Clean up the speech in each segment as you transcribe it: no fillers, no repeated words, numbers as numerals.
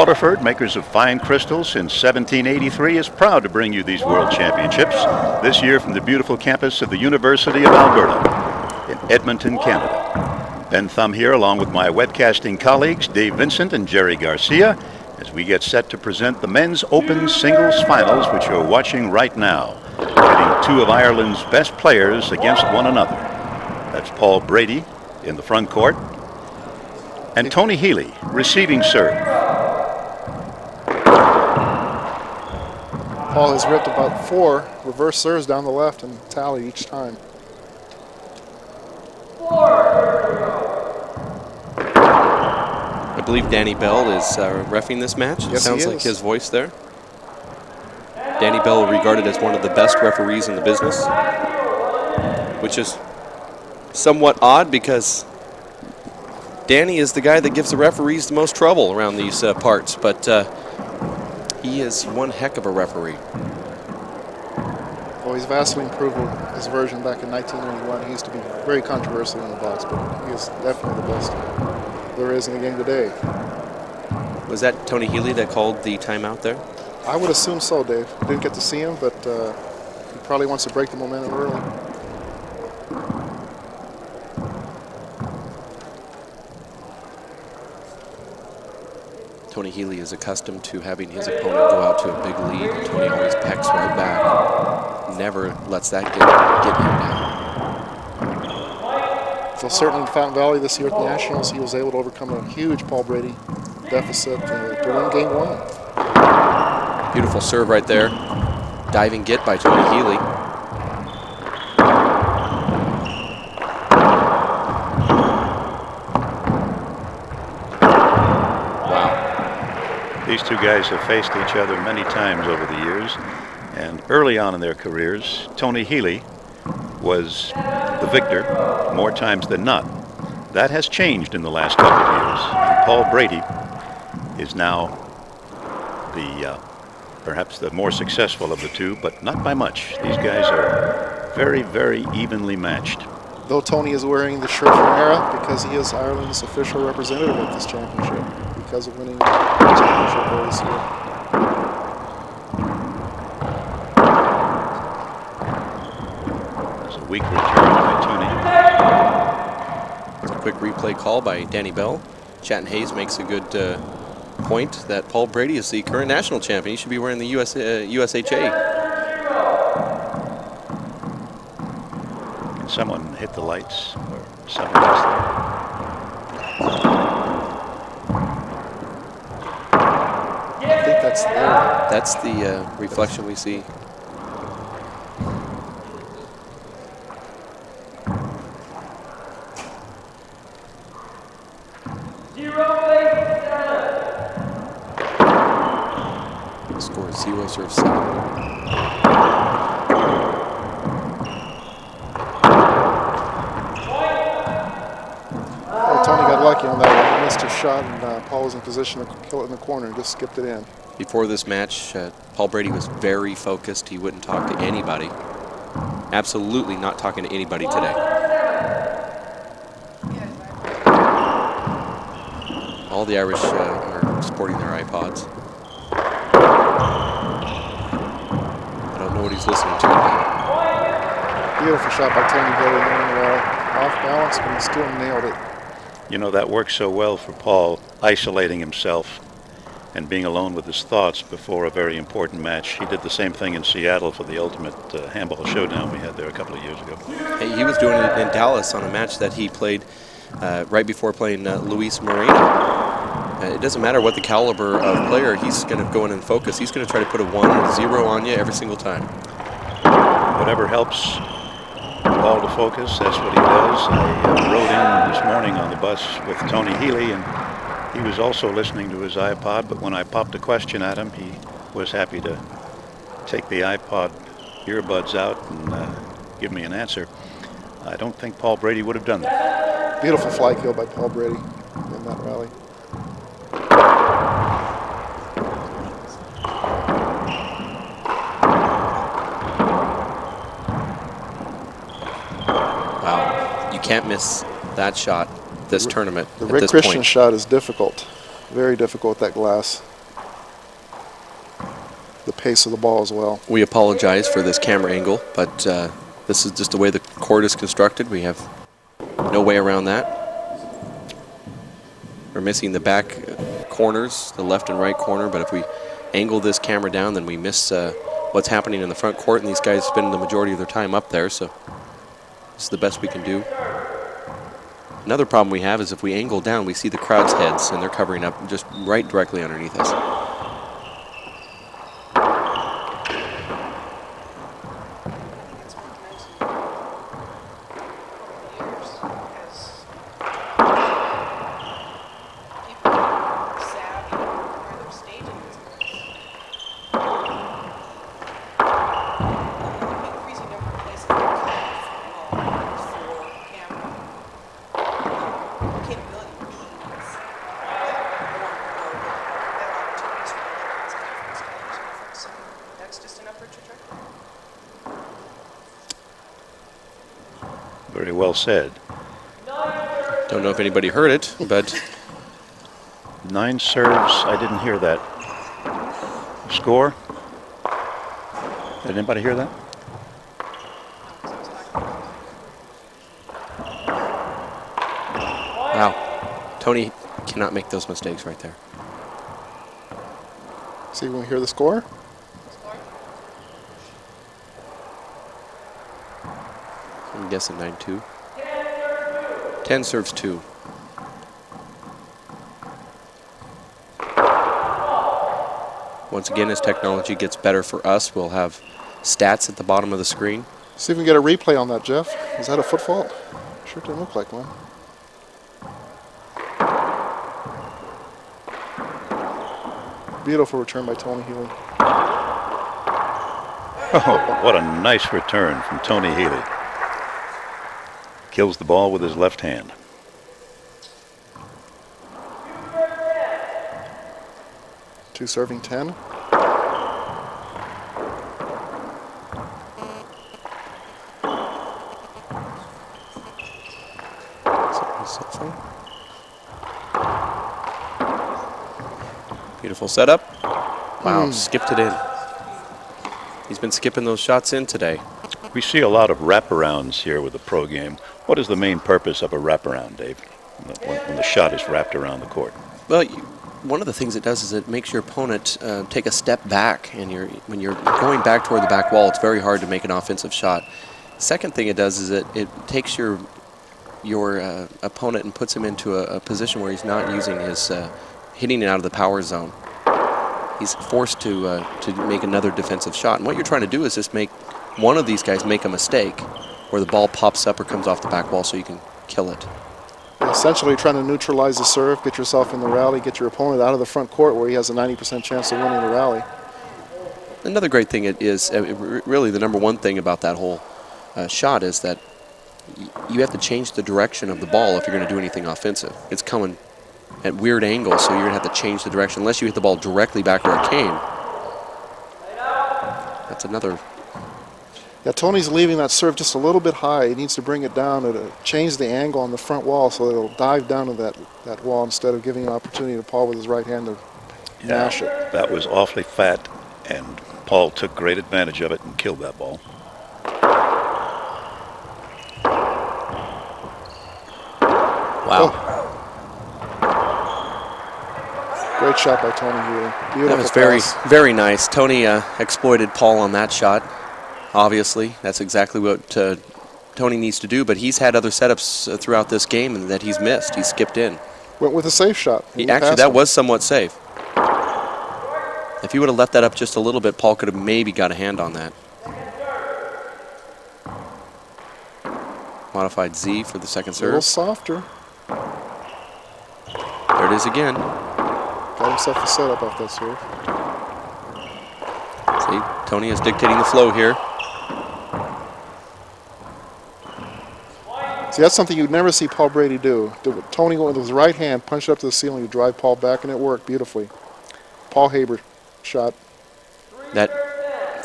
Waterford, makers of fine crystals since 1783, is proud to bring you these World Championships, this year from the beautiful campus of the University of Alberta in Edmonton, Canada. Ben Thumb here, along with my webcasting colleagues Dave Vincent and Jerry Garcia, as we get set to present the Men's Open Singles Finals, which you're watching right now, pitting two of Ireland's best players against one another. That's Paul Brady in the front court, and Tony Healy receiving serve. Paul has ripped about 4 reverse serves down the left and tally each time. I believe Danny Bell is reffing this match. It yes, sounds like his voice there. Danny Bell, regarded as one of the best referees in the business, which is somewhat odd because Danny is the guy that gives the referees the most trouble around these parts, but he is one heck of a referee. Well, he's vastly improved his version back in 1991. He used to be very controversial in the box, but he is definitely the best there is in the game today. Was that Tony Healy that called the timeout there? I would assume so, Dave. Didn't get to see him, but he probably wants to break the momentum early. Tony Healy is accustomed to having his opponent go out to a big lead, and Tony always pecks right back. Never lets that get him down. So certainly in Fountain Valley this year at the Nationals, he was able to overcome a huge Paul Brady deficit to win game 1. Beautiful serve right there. Diving get by Tony Healy. These two guys have faced each other many times over the years, and early on in their careers, Tony Healy was the victor more times than not. That has changed in the last couple of years. And Paul Brady is now the perhaps the more successful of the two, but not by much. These guys are very, very evenly matched. Though Tony is wearing the shirt from Era because he is Ireland's official representative at this championship, because of winning the championship earlier this year. There's a weak return by Tony. It's a quick replay call by Danny Bell. Chatton Hayes makes a good point that Paul Brady is the current national champion. He should be wearing the USHA. Can someone hit the lights or someone else there? That's the reflection we see. The score is 0-7. Well, Tony got lucky on that one. He missed his shot, and Paul was in position to kill it in the corner and just skipped it in. Before this match, Paul Brady was very focused. He wouldn't talk to anybody. Absolutely not talking to anybody today. All the Irish are sporting their iPods. I don't know what he's listening to. Beautiful shot by Tony Healy. Off balance, but he still nailed it. You know, that works so well for Paul, isolating himself and being alone with his thoughts before a very important match. He did the same thing in Seattle for the ultimate handball showdown we had there a couple of years ago. Hey, he was doing it in Dallas on a match that he played right before playing Luis Moreno. It doesn't matter what the caliber of player, he's going to go in and focus. He's going to try to put a 1-0 on you every single time. Whatever helps Paul to focus, that's what he does. I rode in this morning on the bus with Tony Healy, and he was also listening to his iPod, but when I popped a question at him, he was happy to take the iPod earbuds out and give me an answer. I don't think Paul Brady would have done that. Beautiful fly kill by Paul Brady in that rally. Wow, you can't miss that shot this tournament. The Rick Christian shot is difficult, very difficult, that glass. the pace of the ball as well. We apologize for this camera angle, but this is just the way the court is constructed. We have no way around that. We're missing the back corners, the left and right corner, but if we angle this camera down, then we miss what's happening in the front court, and these guys spend the majority of their time up there, so this is the best we can do. Another problem we have is if we angle down, we see the crowd's heads, and they're covering up just right directly underneath us. Very well said. Don't know if anybody heard it, but 9 serves. I didn't hear that. Score? Did anybody hear that? wow, Tony cannot make those mistakes right there. See when we hear the score? I'm guessing 9-2. 10 serves 2. Once again, as technology gets better for us, we'll have stats at the bottom of the screen. See if we can get a replay on that, Jeff. Is that a foot fault? Sure didn't look like one. Beautiful return by Tony Healy. Oh, what a nice return from Tony Healy. Kills the ball with his left hand. Two serving 10. Beautiful setup. Wow, skipped it in. He's been skipping those shots in today. We see a lot of wraparounds here with the pro game. What is the main purpose of a wraparound, Dave, when the shot is wrapped around the court? Well, one of the things it does is it makes your opponent take a step back, and when you're going back toward the back wall, it's very hard to make an offensive shot. Second thing it does is it takes your opponent and puts him into a position where he's not using his hitting it out of the power zone. He's forced to make another defensive shot, and what you're trying to do is just make one of these guys make a mistake where the ball pops up or comes off the back wall so you can kill it. Essentially trying to neutralize the serve, get yourself in the rally, get your opponent out of the front court where he has a 90% chance of winning the rally. Another great thing is really the number one thing about that whole shot is that you have to change the direction of the ball if you're going to do anything offensive. It's coming at weird angles, so you're going to have to change the direction unless you hit the ball directly back where it came. That's another. Yeah, Tony's leaving that serve just a little bit high. He needs to bring it down and change the angle on the front wall so that it'll dive down to that wall instead of giving an opportunity to Paul with his right hand to mash it. That was awfully fat, and Paul took great advantage of it and killed that ball. Wow. Oh. Great shot by Tony Healy. Beautiful That was very, pass. very nice. Tony exploited Paul on that shot. Obviously, that's exactly what Tony needs to do, but he's had other setups throughout this game and that he's missed. He skipped in. Went with a safe shot. Actually, that was somewhat safe. If he would have left that up just a little bit, Paul could have maybe got a hand on that. Modified Z for the second A little serve. softer. There it is again. Got himself a setup off that serve. See, Tony is dictating the flow here. See, that's something you'd never see Paul Brady do. Tony went with his right hand, punched up to the ceiling to drive Paul back, and it worked beautifully. Paul Haber shot. That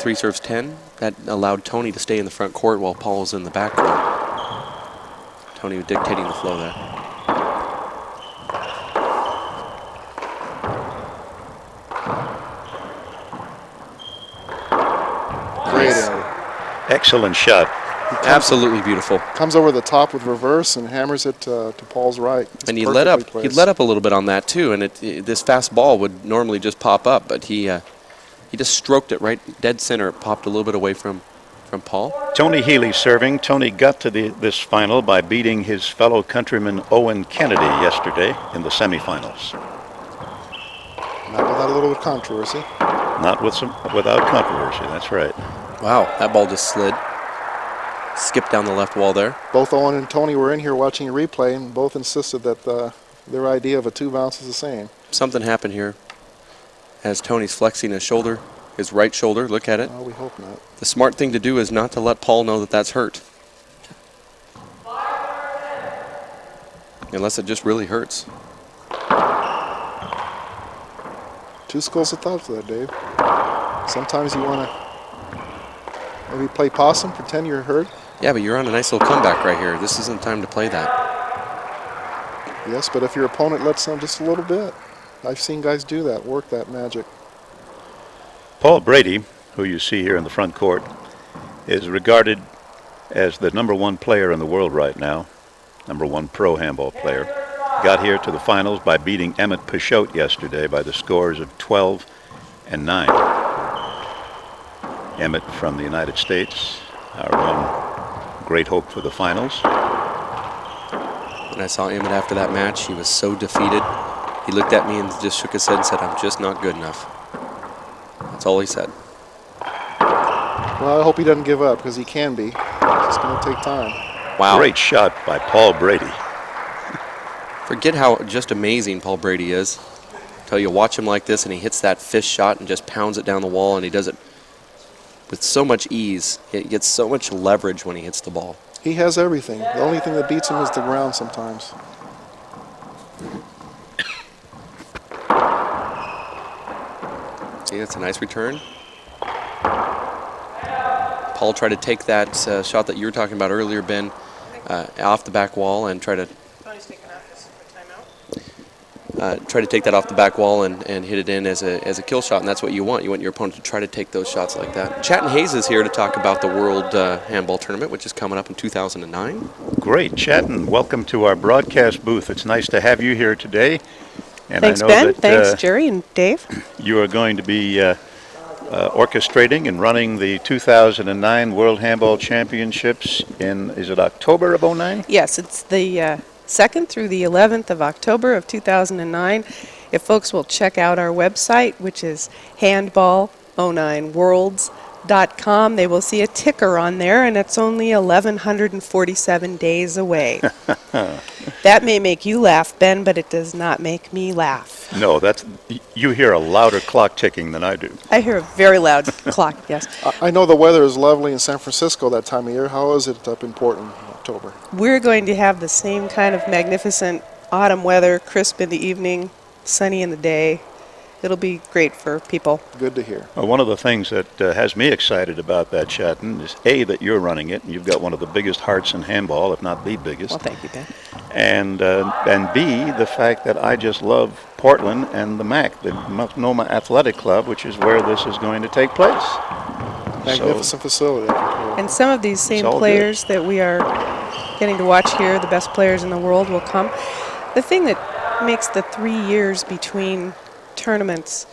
3 serves 10, that allowed Tony to stay in the front court while Paul was in the back court. Tony was dictating the flow there. Excellent shot. Absolutely beautiful. Comes over the top with reverse and hammers it to Paul's right. It's And he let perfectly up. placed. He let up a little bit on that too. And this fast ball would normally just pop up, but he just stroked it right dead center. It popped a little bit away from Paul. Tony Healy serving. Tony got to this final by beating his fellow countryman Owen Kennedy yesterday in the semifinals. Not without a little bit of controversy. Not without controversy. That's right. Wow, that ball just slid. Skipped down the left wall there. Both Owen and Tony were in here watching a replay, and both insisted that their idea of a 2 bounce is the same. Something happened here as Tony's flexing his shoulder, his right shoulder. Look at it. Oh, we hope not. The smart thing to do is not to let Paul know that that's hurt. Unless it just really hurts. 2 schools of thought for that, Dave. Sometimes you want to maybe play possum, pretend you're hurt. Yeah, but you're on a nice little comeback right here. This isn't time to play that. Yes, but if your opponent lets them just a little bit. I've seen guys do that, work that magic. Paul Brady, who you see here in the front court, is regarded as the #1 player in the world right now, #1 pro handball player. Got here to the finals by beating Emmett Peixote yesterday by the scores of 12 and 9. Emmett from the United States, our own great hope for the finals. When I saw Emmett after that match, he was so defeated. He looked at me and just shook his head and said, "I'm just not good enough." That's all he said. Well, I hope he doesn't give up, because he can be. It's just going to take time. Wow. Great shot by Paul Brady. Forget how just amazing Paul Brady is. Until you watch him like this and he hits that fist shot and just pounds it down the wall, and he does it with so much ease. He gets so much leverage when he hits the ball. He has everything. The only thing that beats him is the ground sometimes. See, that's a nice return. Paul tried to take that shot that you were talking about earlier, Ben, off the back wall and try to take that off the back wall and hit it in as a kill shot, and that's what you want. You want your opponent to try to take those shots like that. Chatton Hayes is here to talk about the World Handball Tournament, which is coming up in 2009. Great, Chatton. Welcome to our broadcast booth. It's nice to have you here today. And Thanks, I know Ben. that, Thanks, Jerry and Dave. You are going to be orchestrating and running the 2009 World Handball Championships in, is it October of '09? Yes, it's the 2nd through the 11th of October of 2009. If folks will check out our website, which is handball09worlds.com, they will see a ticker on there, and it's only 1,147 days away. That may make you laugh, Ben, but it does not make me laugh. No, you hear a louder clock ticking than I do. I hear a very loud clock, yes. I know the weather is lovely in San Francisco that time of year. How is it up in Portland in October? We're going to have the same kind of magnificent autumn weather, crisp in the evening, sunny in the day. It'll be great for people. Good to hear. Well, one of the things that has me excited about that, Chatton, is A, that you're running it, and you've got one of the biggest hearts in handball, if not the biggest. Well, thank you, Ben. And B, the fact that I just love Portland and the MAC, the Multnomah Athletic Club, which is where this is going to take place. Magnificent facility. And some of these same all good. players that we are getting to watch here, the best players in the world, will come. The thing that makes the 3 years between tournaments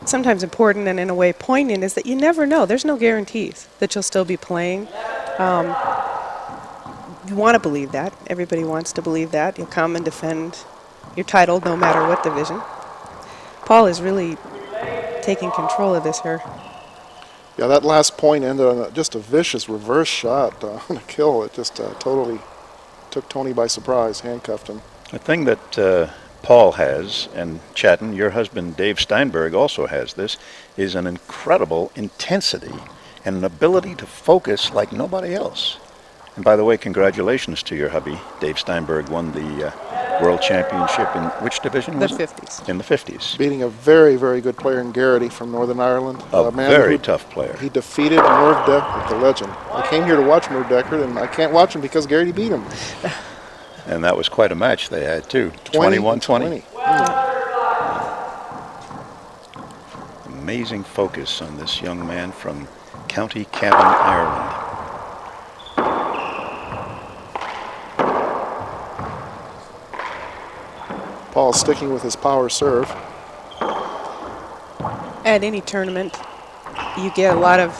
sometimes important and in a way poignant is that you never know. There's no guarantees that you'll still be playing. You want to believe that. Everybody wants to believe that. You'll come and defend your title no matter what division. Paul is really taking control of this here. Yeah, that last point ended on just a vicious reverse shot on a kill. It just totally took Tony by surprise, handcuffed him. The thing that Paul has, and Chatton, your husband Dave Steinberg also has this, is an incredible intensity and an ability to focus like nobody else. And by the way, congratulations to your hubby. Dave Steinberg won the World Championship in which division was The it? 50s. In the 50s. Beating a very, very good player in Garrity from Northern Ireland. A man very who- tough player. He defeated Merv Deckard, the legend. I came here to watch Merv Deckard, and I can't watch him because Garrity beat him. And that was quite a match they had, too. 21-20. Amazing focus on this young man from County Cavan, Ireland. Paul sticking with his power serve. At any tournament, you get a lot of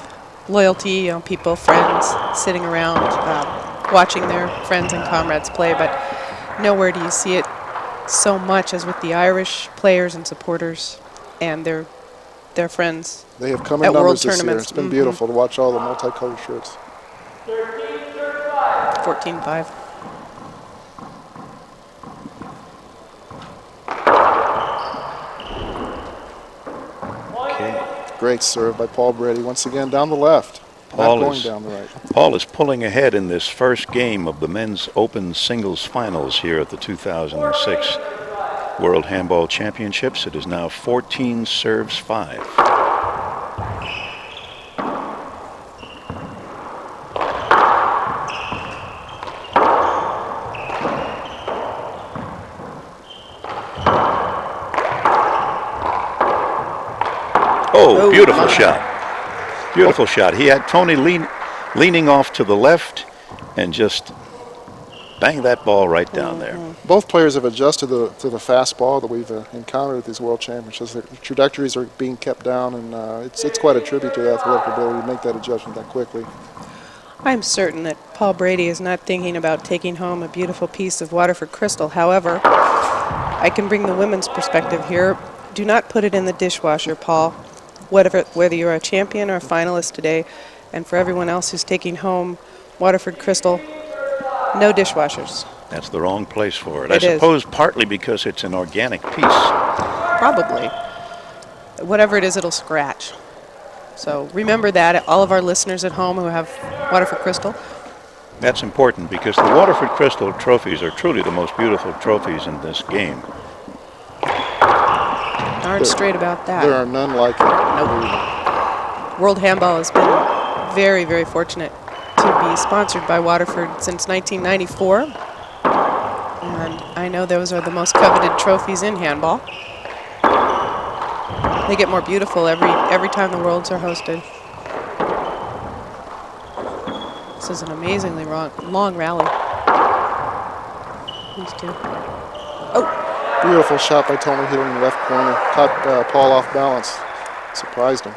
loyalty, you know, people, friends sitting around watching their friends and comrades play, but nowhere do you see it so much as with the Irish players and supporters and their friends. They have come in At world numbers this year. tournaments. It's been beautiful to watch all the multicolored shirts. 14-5. Okay. Great serve by Paul Brady. Once again, down the left. Paul Not going is- down the right. Paul is pulling ahead in this first game of the men's open singles finals here at the 2006 World Handball Championships. It is now 14 serves 5. Oh, beautiful shot. Beautiful shot. He had Tony leaning off to the left and just banged that ball right down there. Both players have adjusted to the fast ball that we've encountered at these World Championships. Their trajectories are being kept down, and it's quite a tribute to their athletic ability to make that adjustment that quickly. I'm certain that Paul Brady is not thinking about taking home a beautiful piece of Waterford crystal. However, I can bring the women's perspective here. Do not put it in the dishwasher, Paul. Whether you're a champion or a finalist today, and for everyone else who's taking home Waterford crystal, no dishwashers. That's the wrong place for it. It I is. suppose partly because it's an organic piece. Probably. Whatever it is, it'll scratch. So remember that, all of our listeners at home who have Waterford crystal. That's important because the Waterford Crystal trophies are truly the most beautiful trophies in this game. Darn straight about that. There are none like it. Nope. World Handball has been very, very fortunate to be sponsored by Waterford since 1994. And I know those are the most coveted trophies in handball. They get more beautiful every time the Worlds are hosted. This is an amazingly long rally. These two. Oh, Beautiful shot by Tony Healy in the left corner. Caught Paul off balance. Surprised him.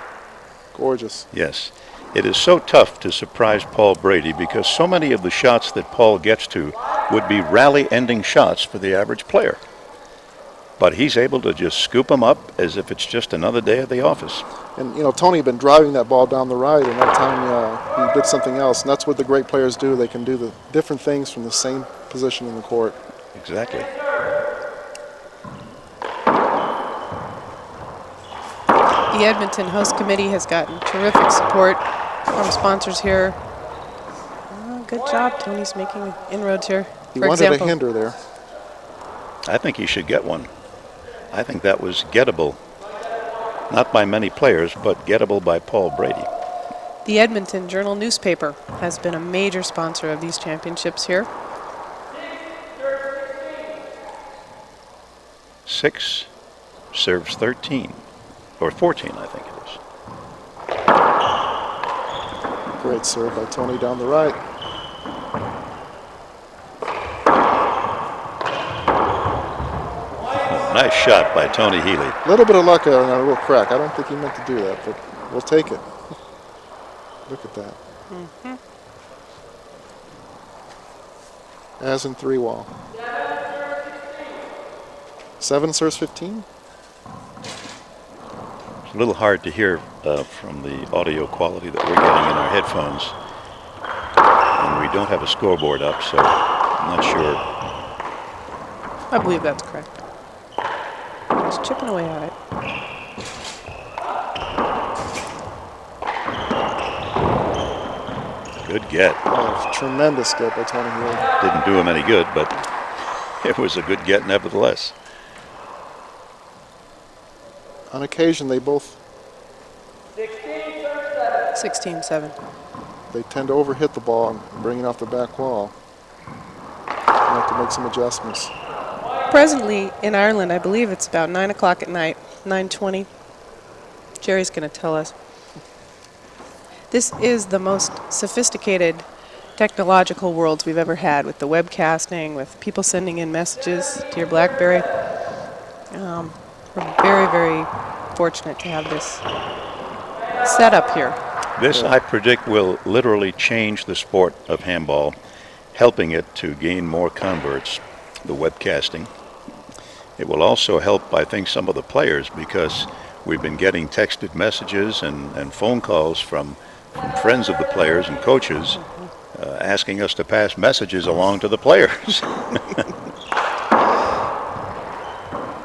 Gorgeous. Yes. It is so tough to surprise Paul Brady because so many of the shots that Paul gets to would be rally-ending shots for the average player. But he's able to just scoop them up as if it's just another day at the office. And, you know, Tony had been driving that ball down the right, and that time he did something else. And that's what the great players do. They can do the different things from the same position in the court. Exactly. the Edmonton Host Committee has gotten terrific support from sponsors here. Oh, good job. Tony's making inroads here. He For wanted example, a hinder there. I think he should get one. I think that was gettable. Not by many players, but gettable by Paul Brady. the Edmonton Journal newspaper has been a major sponsor of these championships here. 6 serves 13, or 14, I think it is. Great serve by Tony down the right. Nice shot by Tony Healy. A little bit of luck on a little crack. I don't think he meant to do that, but we'll take it. Look at that. As in 3-wall. 7 serves 15. It's a little hard to hear from the audio quality that we're getting in our headphones. And we don't have a scoreboard up, so I'm not sure. I believe that's correct. Just chipping away at it. Good get. Oh, tremendous get by Tony Healy. Didn't do him any good, but it was a good get nevertheless. On occasion, they both 16-7. they tend to overhit the ball and bring it off the back wall. You have to make some adjustments. Presently in Ireland, I believe it's about 9 o'clock at night, 9:20. Jerry's going to tell us. This is the most sophisticated technological worlds we've ever had, with the webcasting, with people sending in messages to your BlackBerry. We're very, very fortunate to have this set up here. This, I predict, will literally change the sport of handball, helping it to gain more converts, the webcasting. It will also help, I think, some of the players, because we've been getting texted messages and phone calls from friends of the players and coaches asking us to pass messages along to the players.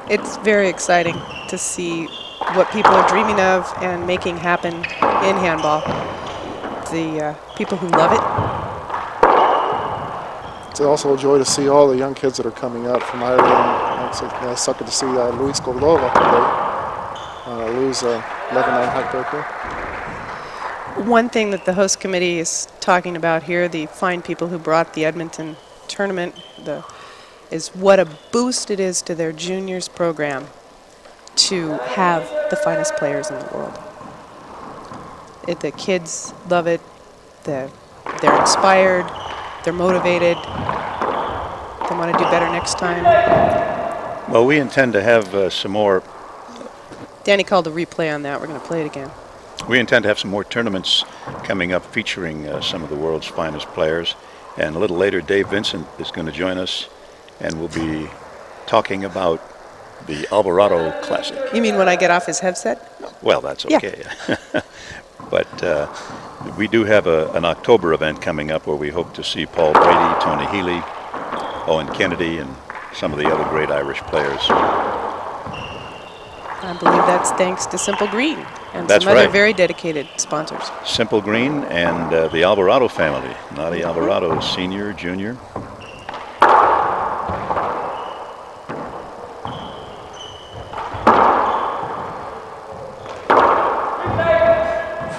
It's very exciting to see what people are dreaming of and making happen in handball. The people who love it. It's also a joy to see all the young kids that are coming up from Ireland. It's sucker to see Luis Cordova today lose 11-9 heartbreaker. One thing that the host committee is talking about here, the fine people who brought the Edmonton tournament, is what a boost it is to their juniors program to have the finest players in the world. The kids love it. They're inspired. They're motivated. They want to do better next time. Well, we intend to have some more. Danny called a replay on that. We're going to play it again. We intend to have some more tournaments coming up featuring some of the world's finest players. And a little later, Dave Vincent is going to join us, and we'll be talking about the Alvarado Classic. You mean when I get off his headset? Well, that's Yeah. okay. But we do have an October event coming up where we hope to see Paul Brady, Tony Healy, Owen Kennedy, and some of the other great Irish players. I believe that's thanks to Simple Green and That's some other right. very dedicated sponsors. Simple Green and the Alvarado family. Nadi Alvarado, senior, junior.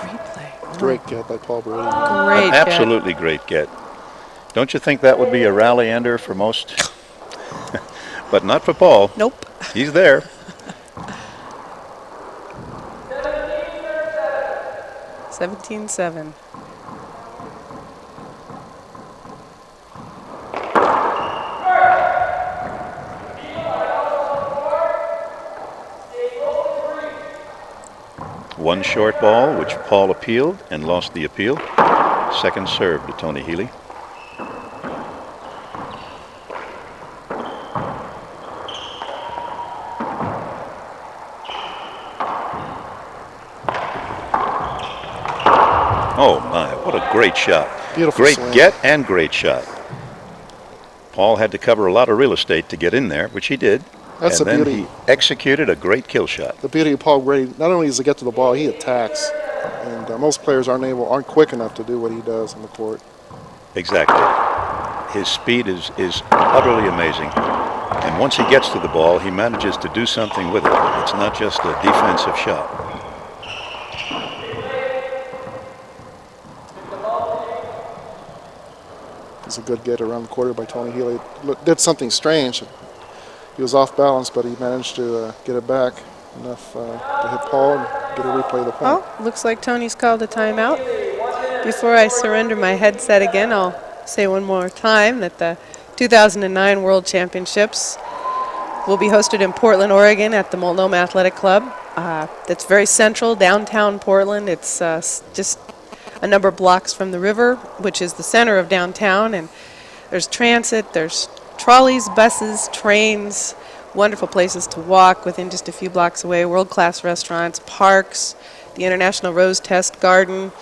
Replay. Great get by Paul Brady. Great. An absolutely great get. Don't you think that would be a rally ender for most? But not for Paul. Nope. He's there. 17-7. One short ball, which Paul appealed and lost the appeal. Second serve to Tony Healy. Oh my, what a great shot. Beautiful Great swing. get and great shot. Paul had to cover a lot of real estate to get in there, which he did. That's and the then beauty. he executed a great kill shot. The beauty of Paul Brady, not only does he get to the ball, he attacks. And most players aren't quick enough to do what he does on the court. Exactly. His speed is utterly amazing. And once he gets to the ball, he manages to do something with it. It's not just a defensive shot. It's a good get around the quarter by Tony Healy. Did something strange. He was off balance, but he managed to get it back enough to hit Paul and get a replay of the point. Oh, looks like Tony's called a timeout. Before I surrender my headset again, I'll say one more time that the 2009 World Championships will be hosted in Portland, Oregon at the Multnomah Athletic Club. That's very central, downtown Portland. It's just a number of blocks from the river, which is the center of downtown. And there's transit, there's trolleys, buses, trains, wonderful places to walk within just a few blocks away, world-class restaurants, parks, the International Rose Test Garden,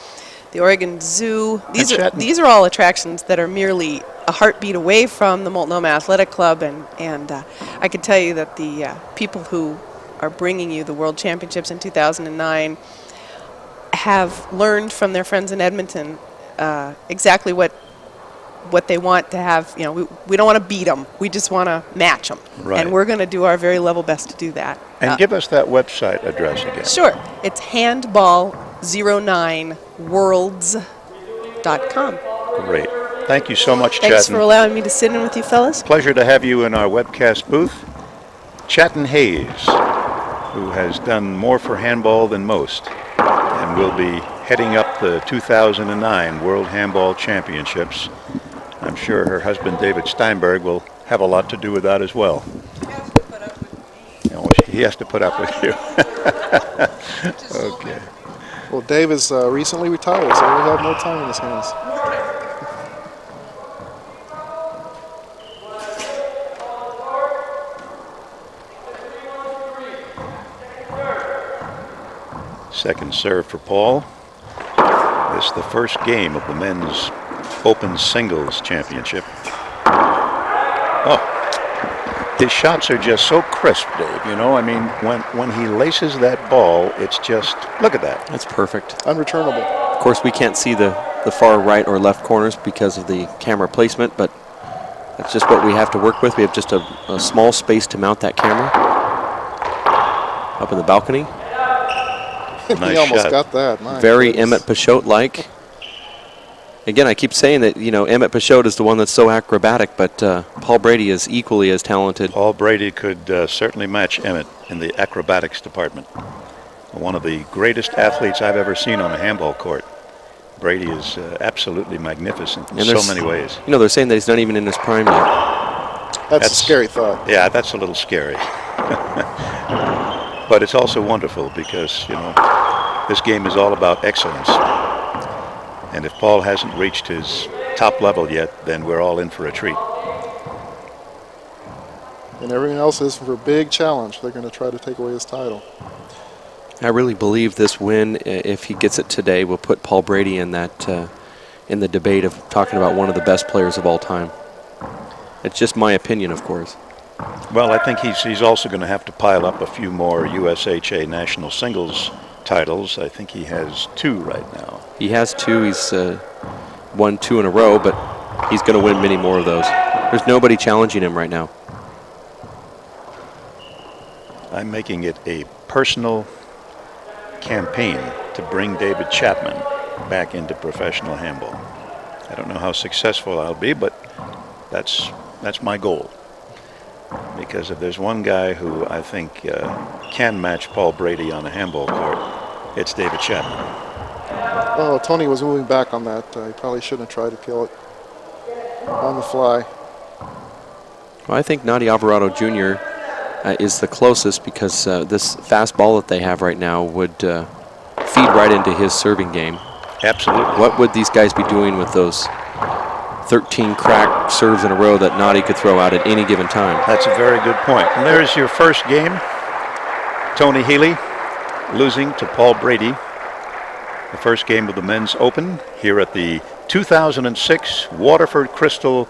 the Oregon Zoo. These are all attractions that are merely a heartbeat away from the Multnomah Athletic Club, and I can tell you that the people who are bringing you the World Championships in 2009 have learned from their friends in Edmonton exactly what they want to have. You know, we don't want to beat them. We just want to match them. Right. And we're going to do our very level best to do that. And give us that website address again. Sure. It's handball09worlds.com. Great. Thank you so much, Thanks Chatton. for allowing me to sit in with you fellas. Pleasure to have you in our webcast booth. Chatton Hayes, who has done more for handball than most, and will be heading up the 2009 World Handball Championships. I'm sure her husband, David Steinberg, will have a lot to do with that as well. He has to put up with you. Okay. Well, Dave is recently retired, so he'll have more time in his hands. Second serve for Paul. This is the first game of the men's open singles championship. Oh, his shots are just so crisp, Dave. You know, I mean, when he laces that ball, it's just, look at that. That's perfect. Unreturnable. Of course, we can't see the far right or left corners because of the camera placement, but that's just what we have to work with. We have just a small space to mount that camera up in the balcony. Nice He almost shot. got that. My Very goodness. Emmett Peixote-like. Again, I keep saying that, you know, Emmett Peixote is the one that's so acrobatic, but Paul Brady is equally as talented. Paul Brady could certainly match Emmett in the acrobatics department. One of the greatest athletes I've ever seen on a handball court. Brady is absolutely magnificent in so many ways. You know, they're saying that he's not even in his prime yet. That's a scary thought. Yeah, that's a little scary. But it's also wonderful because, you know, this game is all about excellence. And if Paul hasn't reached his top level yet, then we're all in for a treat. And everyone else is for a big challenge. They're going to try to take away his title. I really believe this win, if he gets it today, will put Paul Brady in that in the debate of talking about one of the best players of all time. It's just my opinion, of course. Well, I think he's also going to have to pile up a few more USHA national singles titles. I think he has 2 right now. He has 2. He's won 2 in a row, but he's going to win many more of those. There's nobody challenging him right now. I'm making it a personal campaign to bring David Chapman back into professional handball. I don't know how successful I'll be, but that's my goal. Because if there's one guy who I think can match Paul Brady on a handball court, it's David Chapman. Oh, Tony was moving back on that. He probably shouldn't have tried to kill it on the fly. Well, I think Nadi Alvarado Jr. Is the closest because this fast ball that they have right now would feed right into his serving game. Absolutely. What would these guys be doing with those 13 crack serves in a row that Nadi could throw out at any given time? That's a very good point. And there's your first game. Tony Healy losing to Paul Brady. The first game of the men's open here at the 2006 Waterford Crystal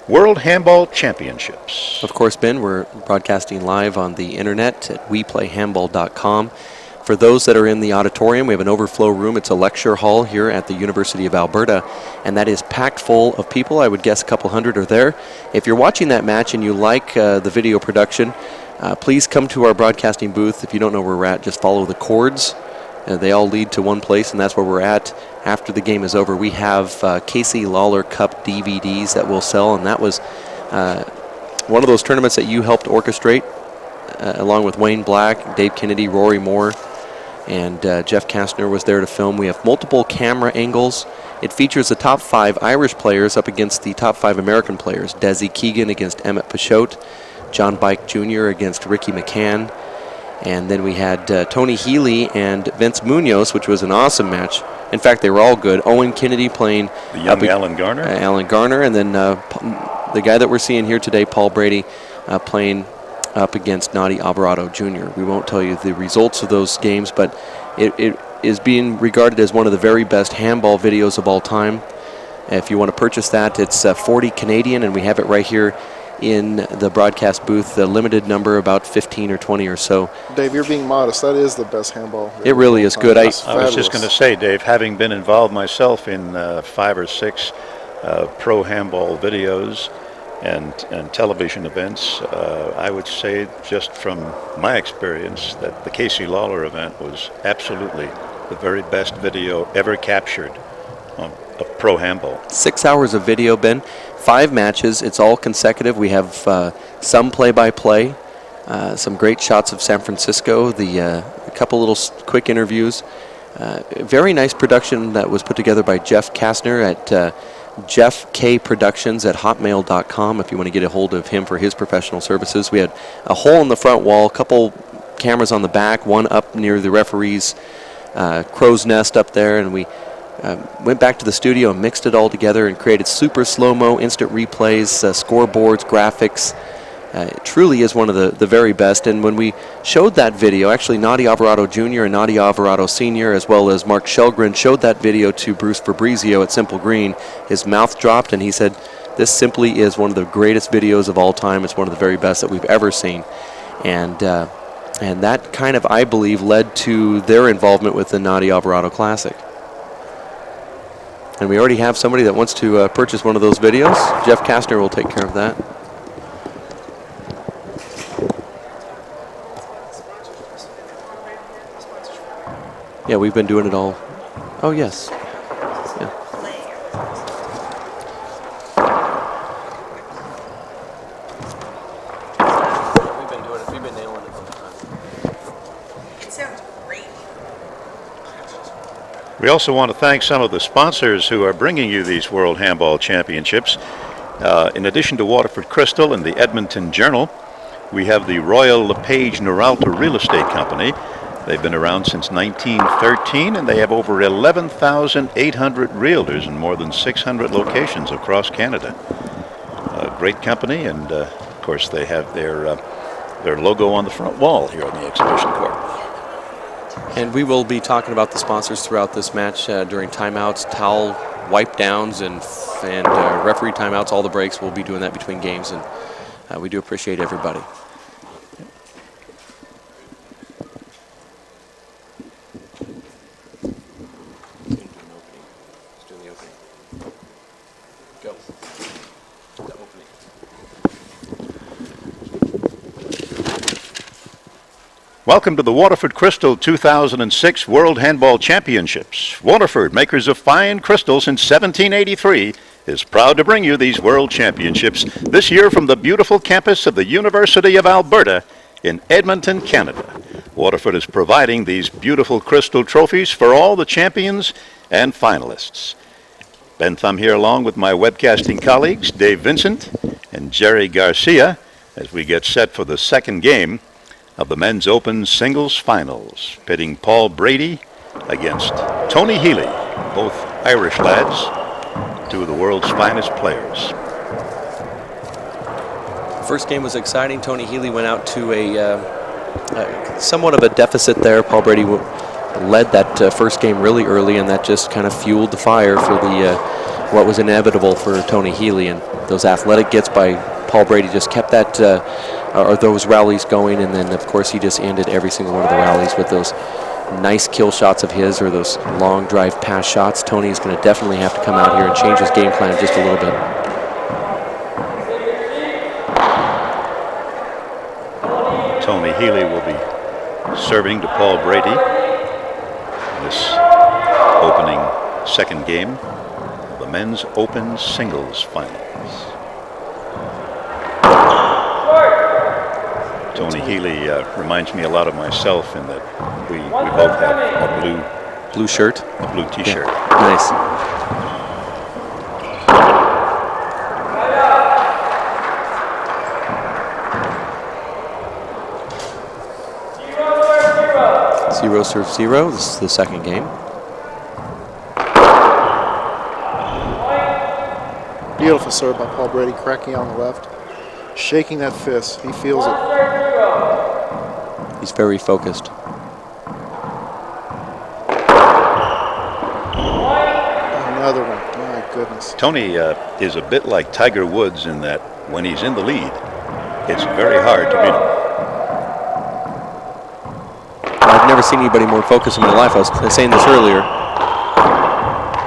World Handball Championships. Of course, Ben, we're broadcasting live on the internet at weplayhandball.com. For those that are in the auditorium, we have an overflow room. It's a lecture hall here at the University of Alberta, and that is packed full of people. I would guess a couple hundred are there. If you're watching that match and you like the video production, please come to our broadcasting booth. If you don't know where we're at, just follow the cords. They all lead to one place, and that's where we're at after the game is over. We have Casey Lawler Cup DVDs that we'll sell, and that was one of those tournaments that you helped orchestrate, along with Wayne Black, Dave Kennedy, Rory Moore, and Jeff Kastner was there to film. We have multiple camera angles. It features the top 5 Irish players up against the top 5 American players. Desi Keegan against Emmett Peixote, John Bike Jr. against Ricky McCann. And then we had Tony Healy and Vince Munoz, which was an awesome match. In fact, they were all good. Owen Kennedy playing The young Alan Garner. Alan Garner, and then the guy that we're seeing here today, Paul Brady, playing up against Nadi Alvarado Jr. We won't tell you the results of those games, but it is being regarded as one of the very best handball videos of all time. If you want to purchase that, it's 40 Canadian, and we have it right here in the broadcast booth, the limited number, about 15 or 20 or so. Dave, you're being modest. That is the best handball. It really is good. I was just going to say, Dave, having been involved myself in 5 or 6 pro handball videos and television events, I would say, just from my experience, that the Casey Lawler event was absolutely the very best video ever captured of pro handball. 6 hours of video, Ben. 5 matches. It's all consecutive. We have some play-by-play, some great shots of San Francisco, a couple little quick interviews. Very nice production that was put together by Jeff Kastner at jeffkproductions@hotmail.com if you want to get a hold of him for his professional services. We had a hole in the front wall, a couple cameras on the back, one up near the referee's crow's nest up there, and we went back to the studio and mixed it all together and created super slow-mo, instant replays, scoreboards, graphics. It truly is one of the very best. And when we showed that video, actually Nadi Alvarado Jr. and Nadi Alvarado Sr., as well as Mark Shelgren, showed that video to Bruce Fabrizio at Simple Green. His mouth dropped, and he said, this simply is one of the greatest videos of all time. It's one of the very best that we've ever seen. And that kind of, I believe, led to their involvement with the Nadi Alvarado Classic. And we already have somebody that wants to purchase one of those videos. Jeff Kastner will take care of that. Yeah, we've been doing it all. Oh, yes. Yeah. We've been doing it. We've been nailing it all the time. It sounds great. We also want to thank some of the sponsors who are bringing you these World Handball Championships. In addition to Waterford Crystal and the Edmonton Journal, we have the Royal LePage Noralta Real Estate Company. They've been around since 1913, and they have over 11,800 realtors in more than 600 locations across Canada. A great company, and of course they have their logo on the front wall here on the exhibition court. And we will be talking about the sponsors throughout this match during timeouts, towel wipe downs, and referee timeouts, all the breaks. We'll be doing that between games, and we do appreciate everybody. Welcome to the Waterford Crystal 2006 World Handball Championships. Waterford, makers of fine crystal since 1783, is proud to bring you these World Championships this year from the beautiful campus of the University of Alberta in Edmonton, Canada. Waterford is providing these beautiful crystal trophies for all the champions and finalists. Ben Thumb here along with my webcasting colleagues, Dave Vincent and Jerry Garcia, as we get set for the second game of the Men's Open Singles Finals, pitting Paul Brady against Tony Healy, both Irish lads, two of the world's finest players. First game was exciting. Tony Healy went out to a somewhat of a deficit there. Paul Brady led that first game really early, and that just kind of fueled the fire for the what was inevitable for Tony Healy. And those athletic gets by Paul Brady just kept that or those rallies going, and then of course he just ended every single one of the rallies with those nice kill shots of his or those long drive pass shots. Tony's going to definitely have to come out here and change his game plan just a little bit. Tony Healy will be serving to Paul Brady in this opening second game of the Men's Open Singles Finals. Tony Healy reminds me a lot of myself in that we both have a blue shirt, a blue T-shirt. Yeah. Nice. Zero serve zero. This is the second game. Beautiful serve by Paul Brady, cracking on the left, shaking that fist. He feels it. He's very focused. Another one. My goodness. Tony is a bit like Tiger Woods in that when he's in the lead, it's very hard to beat him. I've never seen anybody more focused in my life. I was saying this earlier,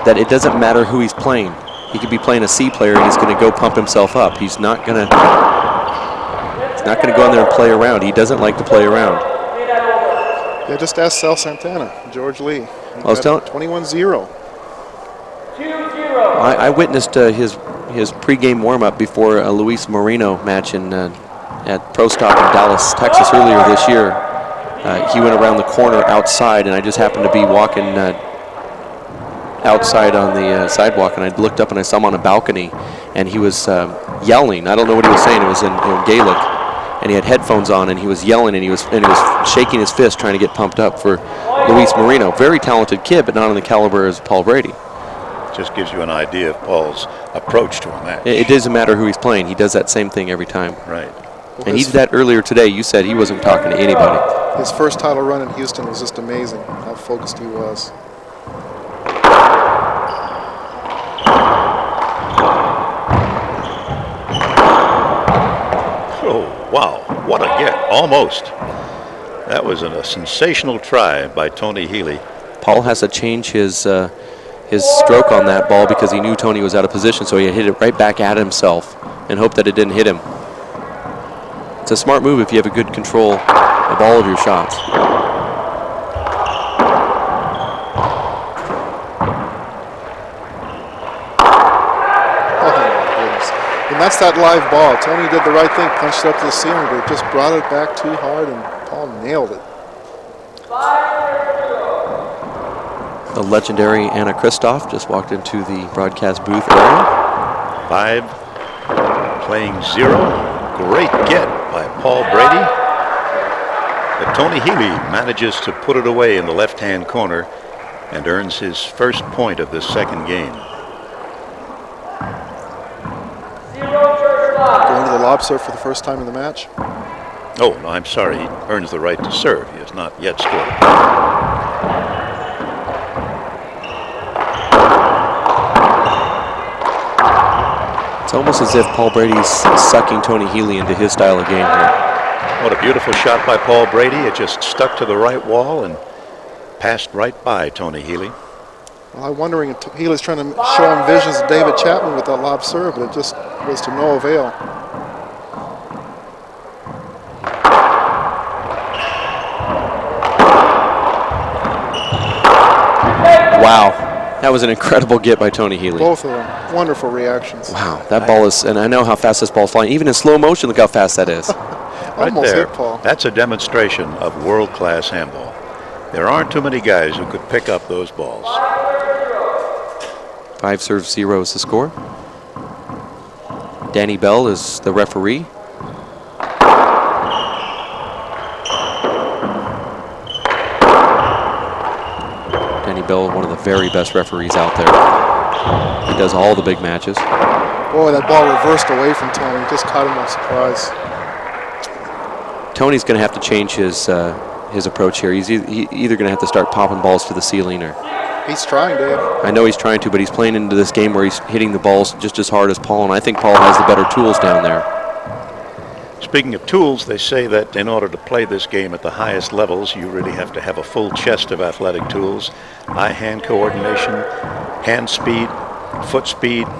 that it doesn't matter who he's playing. He could be playing a C player and he's going to go pump himself up. He's not going to go in there and play around. He doesn't like to play around. Yeah, just ask Sal Santana, George Lee. I was telling 21-0. I witnessed his pregame warm-up before a Luis Moreno match at Pro Stock in Dallas, Texas earlier this year. he went around the corner outside, and I just happened to be walking outside on the sidewalk, and I looked up and I saw him on a balcony, and he was yelling. I don't know what he was saying. It was in Gaelic, and he had headphones on, and he was yelling, and he was shaking his fist trying to get pumped up for Luis Marino. Very talented kid, but not on the caliber as Paul Brady. Just gives you an idea of Paul's approach to a match. It doesn't matter who he's playing. He does that same thing every time. Right. Well, And he did that earlier today. You said he wasn't talking to anybody. his first title run in Houston was just amazing, how focused he was. Oh, wow. What a get. Almost. That was a sensational try by Tony Healy. Paul has to change his stroke on that ball because he knew Tony was out of position, so he hit it right back at himself and hoped that it didn't hit him. It's a smart move if you have a good control of all of your shots. Oh, my goodness. And that's that live ball. Tony did the right thing, punched it up to the ceiling, but just brought it back too hard, and Paul nailed it. The legendary Anna Kristoff just walked into the broadcast booth area. 5 playing 0. Great get by Paul Brady. But Tony Healy manages to put it away in the left-hand corner and earns his first point of this second game. Going to the lob serve for the first time in the match. Oh, no, I'm sorry. He earns the right to serve. He has not yet scored. It's almost as if Paul Brady's sucking Tony Healy into his style of game here. What a beautiful shot by Paul Brady. It just stuck to the right wall and passed right by Tony Healy. Well, I'm wondering if Healy's trying to show him visions of David Chapman with that lob serve, but it just was to no avail. Wow. That was an incredible get by Tony Healy. Both of them, wonderful reactions. Wow, that ball is, and I know how fast this ball's flying. Even in slow motion, look how fast that is. Right Almost there. hit Paul. That's a demonstration of world-class handball. There aren't too many guys who could pick up those balls. 5 serve 0 is the score. Danny Bell is the referee. Danny Bell, one of the very best referees out there. He does all the big matches. Boy, that ball reversed away from Tony. Just caught him by surprise. Tony's going to have to change his approach here. He's either going to have to start popping balls to the ceiling, or He's trying, Dave. I know he's trying to, but he's playing into this game where he's hitting the balls just as hard as Paul, and I think Paul has the better tools down there. Speaking of tools, they say that in order to play this game at the highest levels, you really have to have a full chest of athletic tools. Eye-hand coordination, hand speed, foot speed. Of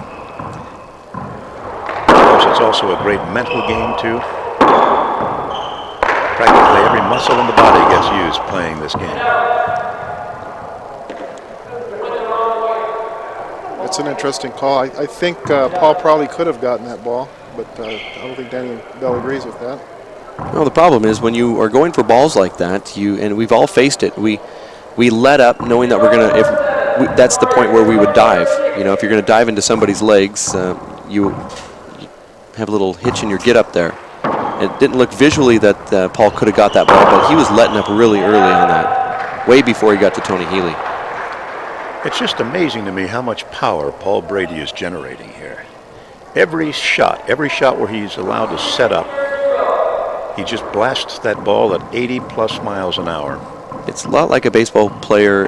course, it's also a great mental game, too. Practically every muscle in the body gets used playing this game. It's an interesting call. I think Paul probably could have gotten that ball, but I don't think Danny Bell agrees with that. Well, the problem is when you are going for balls like that, and we've all faced it, we let up knowing that that's the point where we would dive. You know, if you're going to dive into somebody's legs, you have a little hitch in your get up there. It didn't look visually that Paul could have got that ball, but he was letting up really early on that, way before he got to Tony Healy. It's just amazing to me how much power Paul Brady is generating here. Every shot where he's allowed to set up, he just blasts that ball at 80+ miles an hour. It's a lot like a baseball player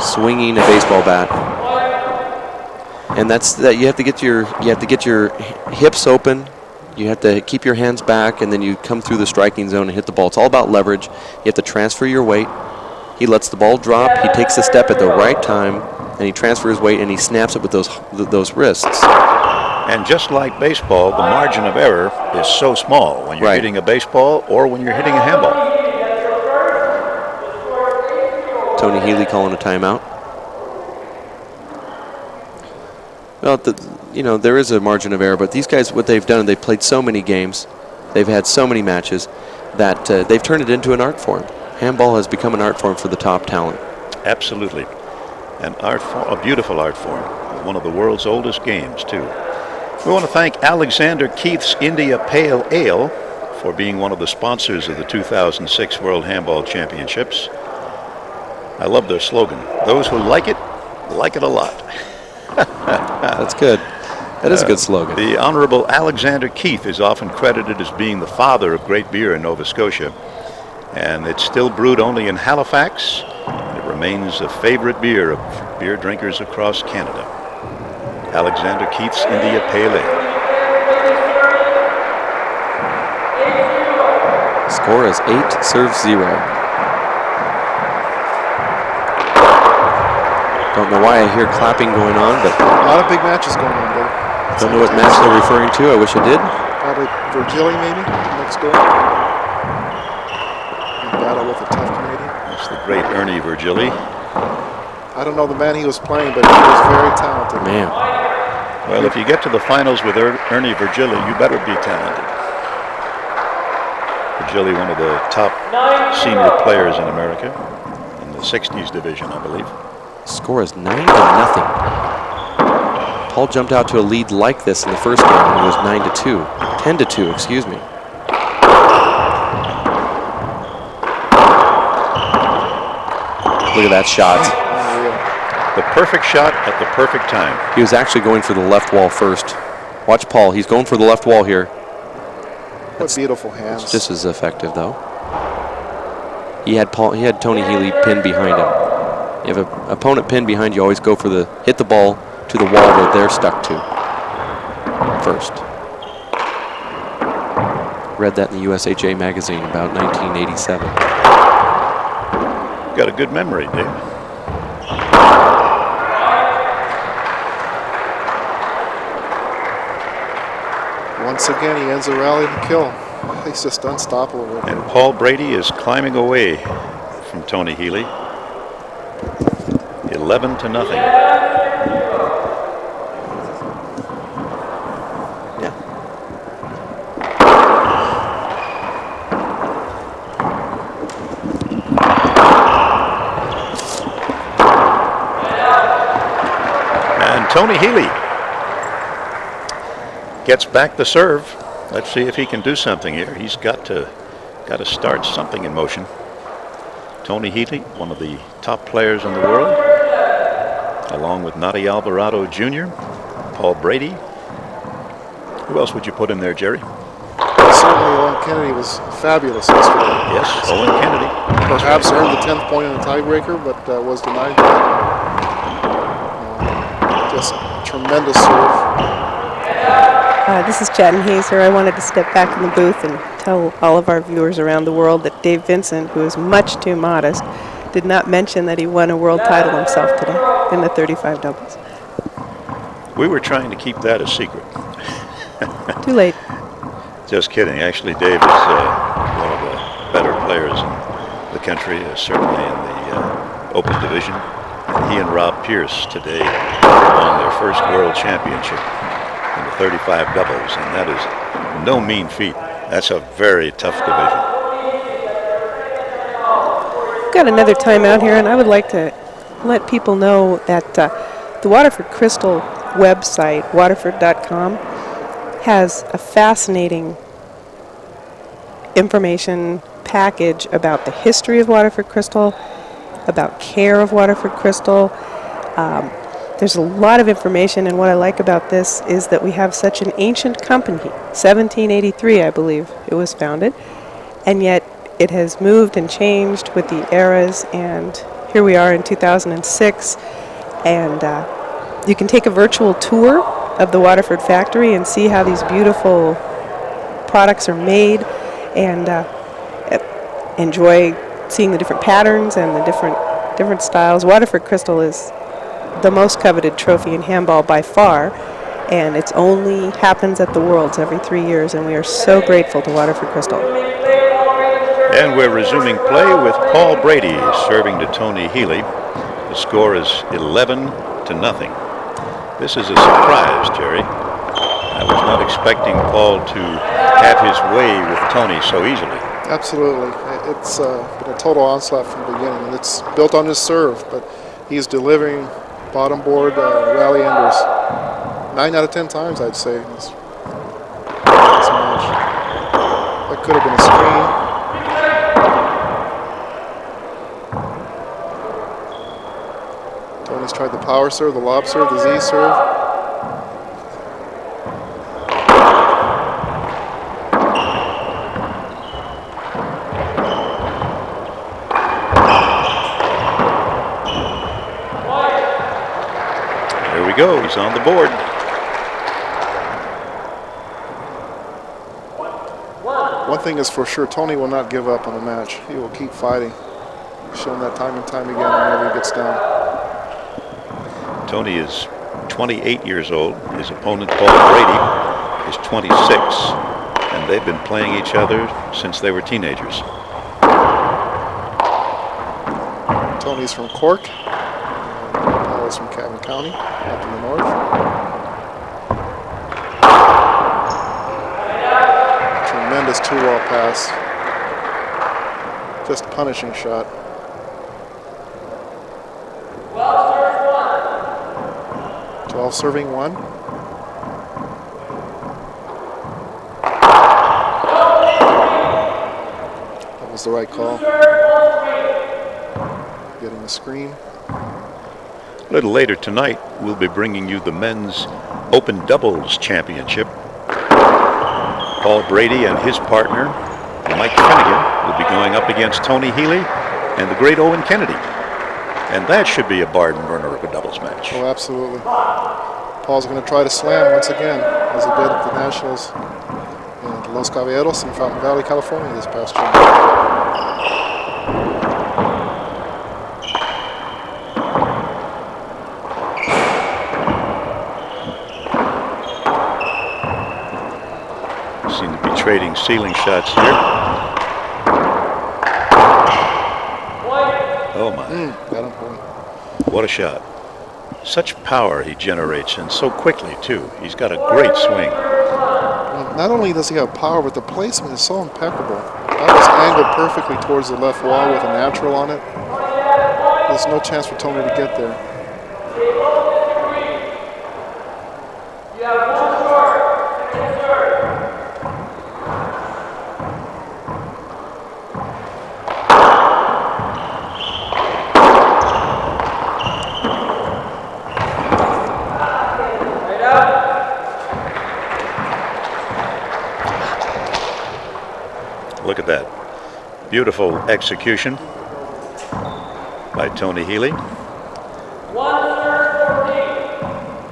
swinging a baseball bat, and that's that. You have to get your hips open. You have to keep your hands back, and then you come through the striking zone and hit the ball. It's all about leverage. You have to transfer your weight. He lets the ball drop. He takes a step at the right time, and he transfers weight, and he snaps it with those wrists. And just like baseball, the margin of error is so small when you're hitting a baseball or when you're hitting a handball. Tony Healy calling a timeout. Well, there is a margin of error, but these guys, what they've done, they've played so many games. They've had so many matches. that they've turned it into an art form. Handball has become an art form for the top talent. Absolutely. An art form, a beautiful art form. One of the world's oldest games, too. We want to thank Alexander Keith's India Pale Ale for being one of the sponsors of the 2006 World Handball Championships. I love their slogan. Those who like it a lot. That's good. That is a good slogan. The Honorable Alexander Keith is often credited as being the father of great beer in Nova Scotia. And it's still brewed only in Halifax. It remains a favorite beer of beer drinkers across Canada. Alexander Keith's India Pale Ale. Score is 8 serves 0. Don't know why I hear clapping going on, but A lot of big matches going on, Dave. don't know what match they're referring to. I wish I did. Probably Virgili, maybe, next door. In battle with a tough Canadian. That's the great Ernie Virgili. I don't know the man he was playing, but he was very talented. Man, Well, if you get to the finals with Ernie Virgili, you better be talented. Virgili, one of the top senior players in America, in the 60s division, I believe. score is 9-0. Paul jumped out to a lead like this in the first game when it was 9-2. 10-2, excuse me. Look at that shot. The perfect shot at the perfect time. He was actually going for the left wall first. Watch Paul. He's going for the left wall here. What beautiful hands. Just as effective, though. He had Tony Healy pinned behind him. You have an opponent pinned behind you, always go for hit the ball to the wall where they're stuck to first. Read that in the USHA magazine about 1987. Got a good memory, Dave. Once again, he ends the rally to kill. He's just unstoppable. And Paul Brady is climbing away from Tony Healy. 11-0. Yeah. And Tony Healy gets back the serve. Let's see if he can do something here. He's got to start something in motion. Tony Healy, one of the top players in the world, along with Nadi Alvarado Jr., Paul Brady. Who else would you put in there, Jerry? Certainly, Owen Kennedy was fabulous yesterday. Yes, Owen Kennedy. Perhaps earned the 10th point in the tiebreaker, but was denied that. Just tremendous serve. This is Chadden Hazer. I wanted to step back in the booth and tell all of our viewers around the world that Dave Vincent, who is much too modest, did not mention that he won a world title himself today in the 35 doubles. We were trying to keep that a secret. Too late. Just kidding. Actually, Dave is one of the better players in the country, certainly in the open division. And he and Rob Pierce today won their first world championship in the 35 doubles, and that is no mean feat. That's a very tough division. We've got another timeout here, and I would like to let people know that the Waterford Crystal website, waterford.com, has a fascinating information package about the history of Waterford Crystal, about care of Waterford Crystal. There's a lot of information, and what I like about this is that we have such an ancient company. 1783, I believe, it was founded, and yet it has moved and changed with the eras, and here we are in 2006, and you can take a virtual tour of the Waterford factory and see how these beautiful products are made, and enjoy seeing the different patterns and the different styles. Waterford Crystal is the most coveted trophy in handball by far, and it only happens at the Worlds every 3 years, and we are so grateful to Waterford Crystal. And we're resuming play with Paul Brady serving to Tony Healy. The score is 11-0. This is a surprise, Jerry. I was not expecting Paul to have his way with Tony so easily. Absolutely. It's been a total onslaught from the beginning, and it's built on his serve, but he's delivering bottom board rally enders 9 out of 10 times, I'd say. This match. That could have been a screen. Tony's tried the power serve, the lob serve, the Z serve. There we go. He's on the board. One thing is for sure, Tony will not give up on a match. He will keep fighting. He's shown that time and time again whenever he gets down. Tony is 28 years old. His opponent, Paul Brady, is 26. And they've been playing each other since they were teenagers. Tony's from Cork. Paul's from Cavan County, up in the north. Tremendous two-wall pass. Just punishing shot. Serving one. That was the right call. Getting the screen. A little later tonight, we'll be bringing you the men's Open Doubles Championship. Paul Brady and his partner, Mike Finnegan, will be going up against Tony Healy and the great Owen Kennedy. And that should be a barn burner of a doubles match. Oh, absolutely. Paul's going to try to slam once again, as he did at the Nationals in Los Caballeros in Fountain Valley, California this past year. Seem to be trading ceiling shots here. Oh my. Got him point. What a shot. Such power he generates, and so quickly too. He's got a great swing. Well, not only does he have power, but the placement is so impeccable. That was angled perfectly towards the left wall with a natural on it. There's no chance for Tony to get there. Look at that. Beautiful execution by Tony Healy.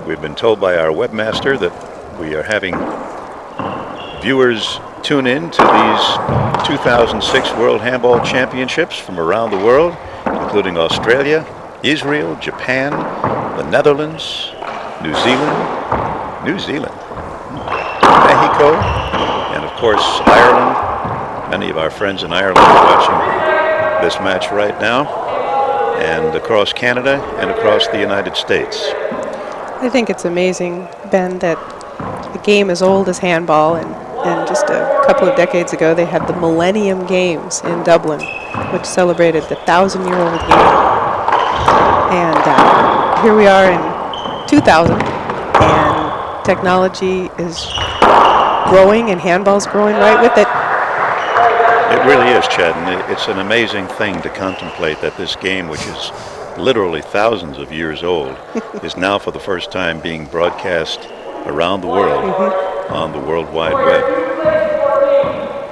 We've been told by our webmaster that we are having viewers tune in to these 2006 World Handball Championships from around the world, including Australia, Israel, Japan, the Netherlands, New Zealand, Mexico, and of course Ireland. Many of our friends in Ireland are watching this match right now, and across Canada and across the United States. I think it's amazing, Ben, that a game as old as handball, and just a couple of decades ago they had the Millennium Games in Dublin, which celebrated the 1,000-year-old game. And here we are in 2000, and technology is growing, and handball's growing right with it. It really is, Chad, and it's an amazing thing to contemplate that this game, which is literally thousands of years old, is now for the first time being broadcast around the world on the World Wide Web.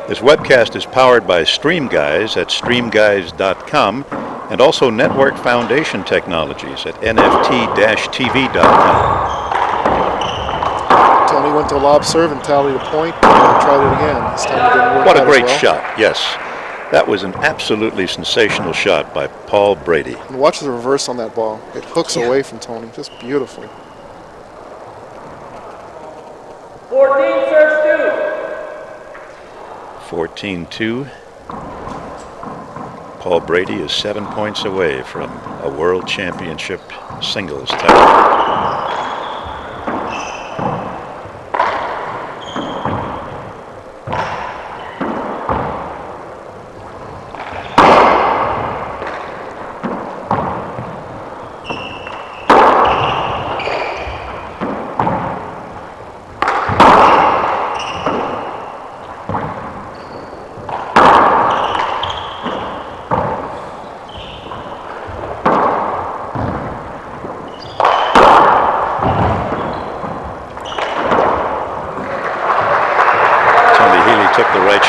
This webcast is powered by StreamGuys at streamguys.com and also Network Foundation Technologies at nft-tv.com. Tony went to a lob serve and tallied a point and tried it again. This time it didn't work What a out great as well. shot, yes. That was an absolutely sensational shot by Paul Brady. And watch the reverse on that ball. It hooks away from Tony just beautifully. 14 serves 2. 14-2. Paul Brady is 7 points away from a World Championship singles title.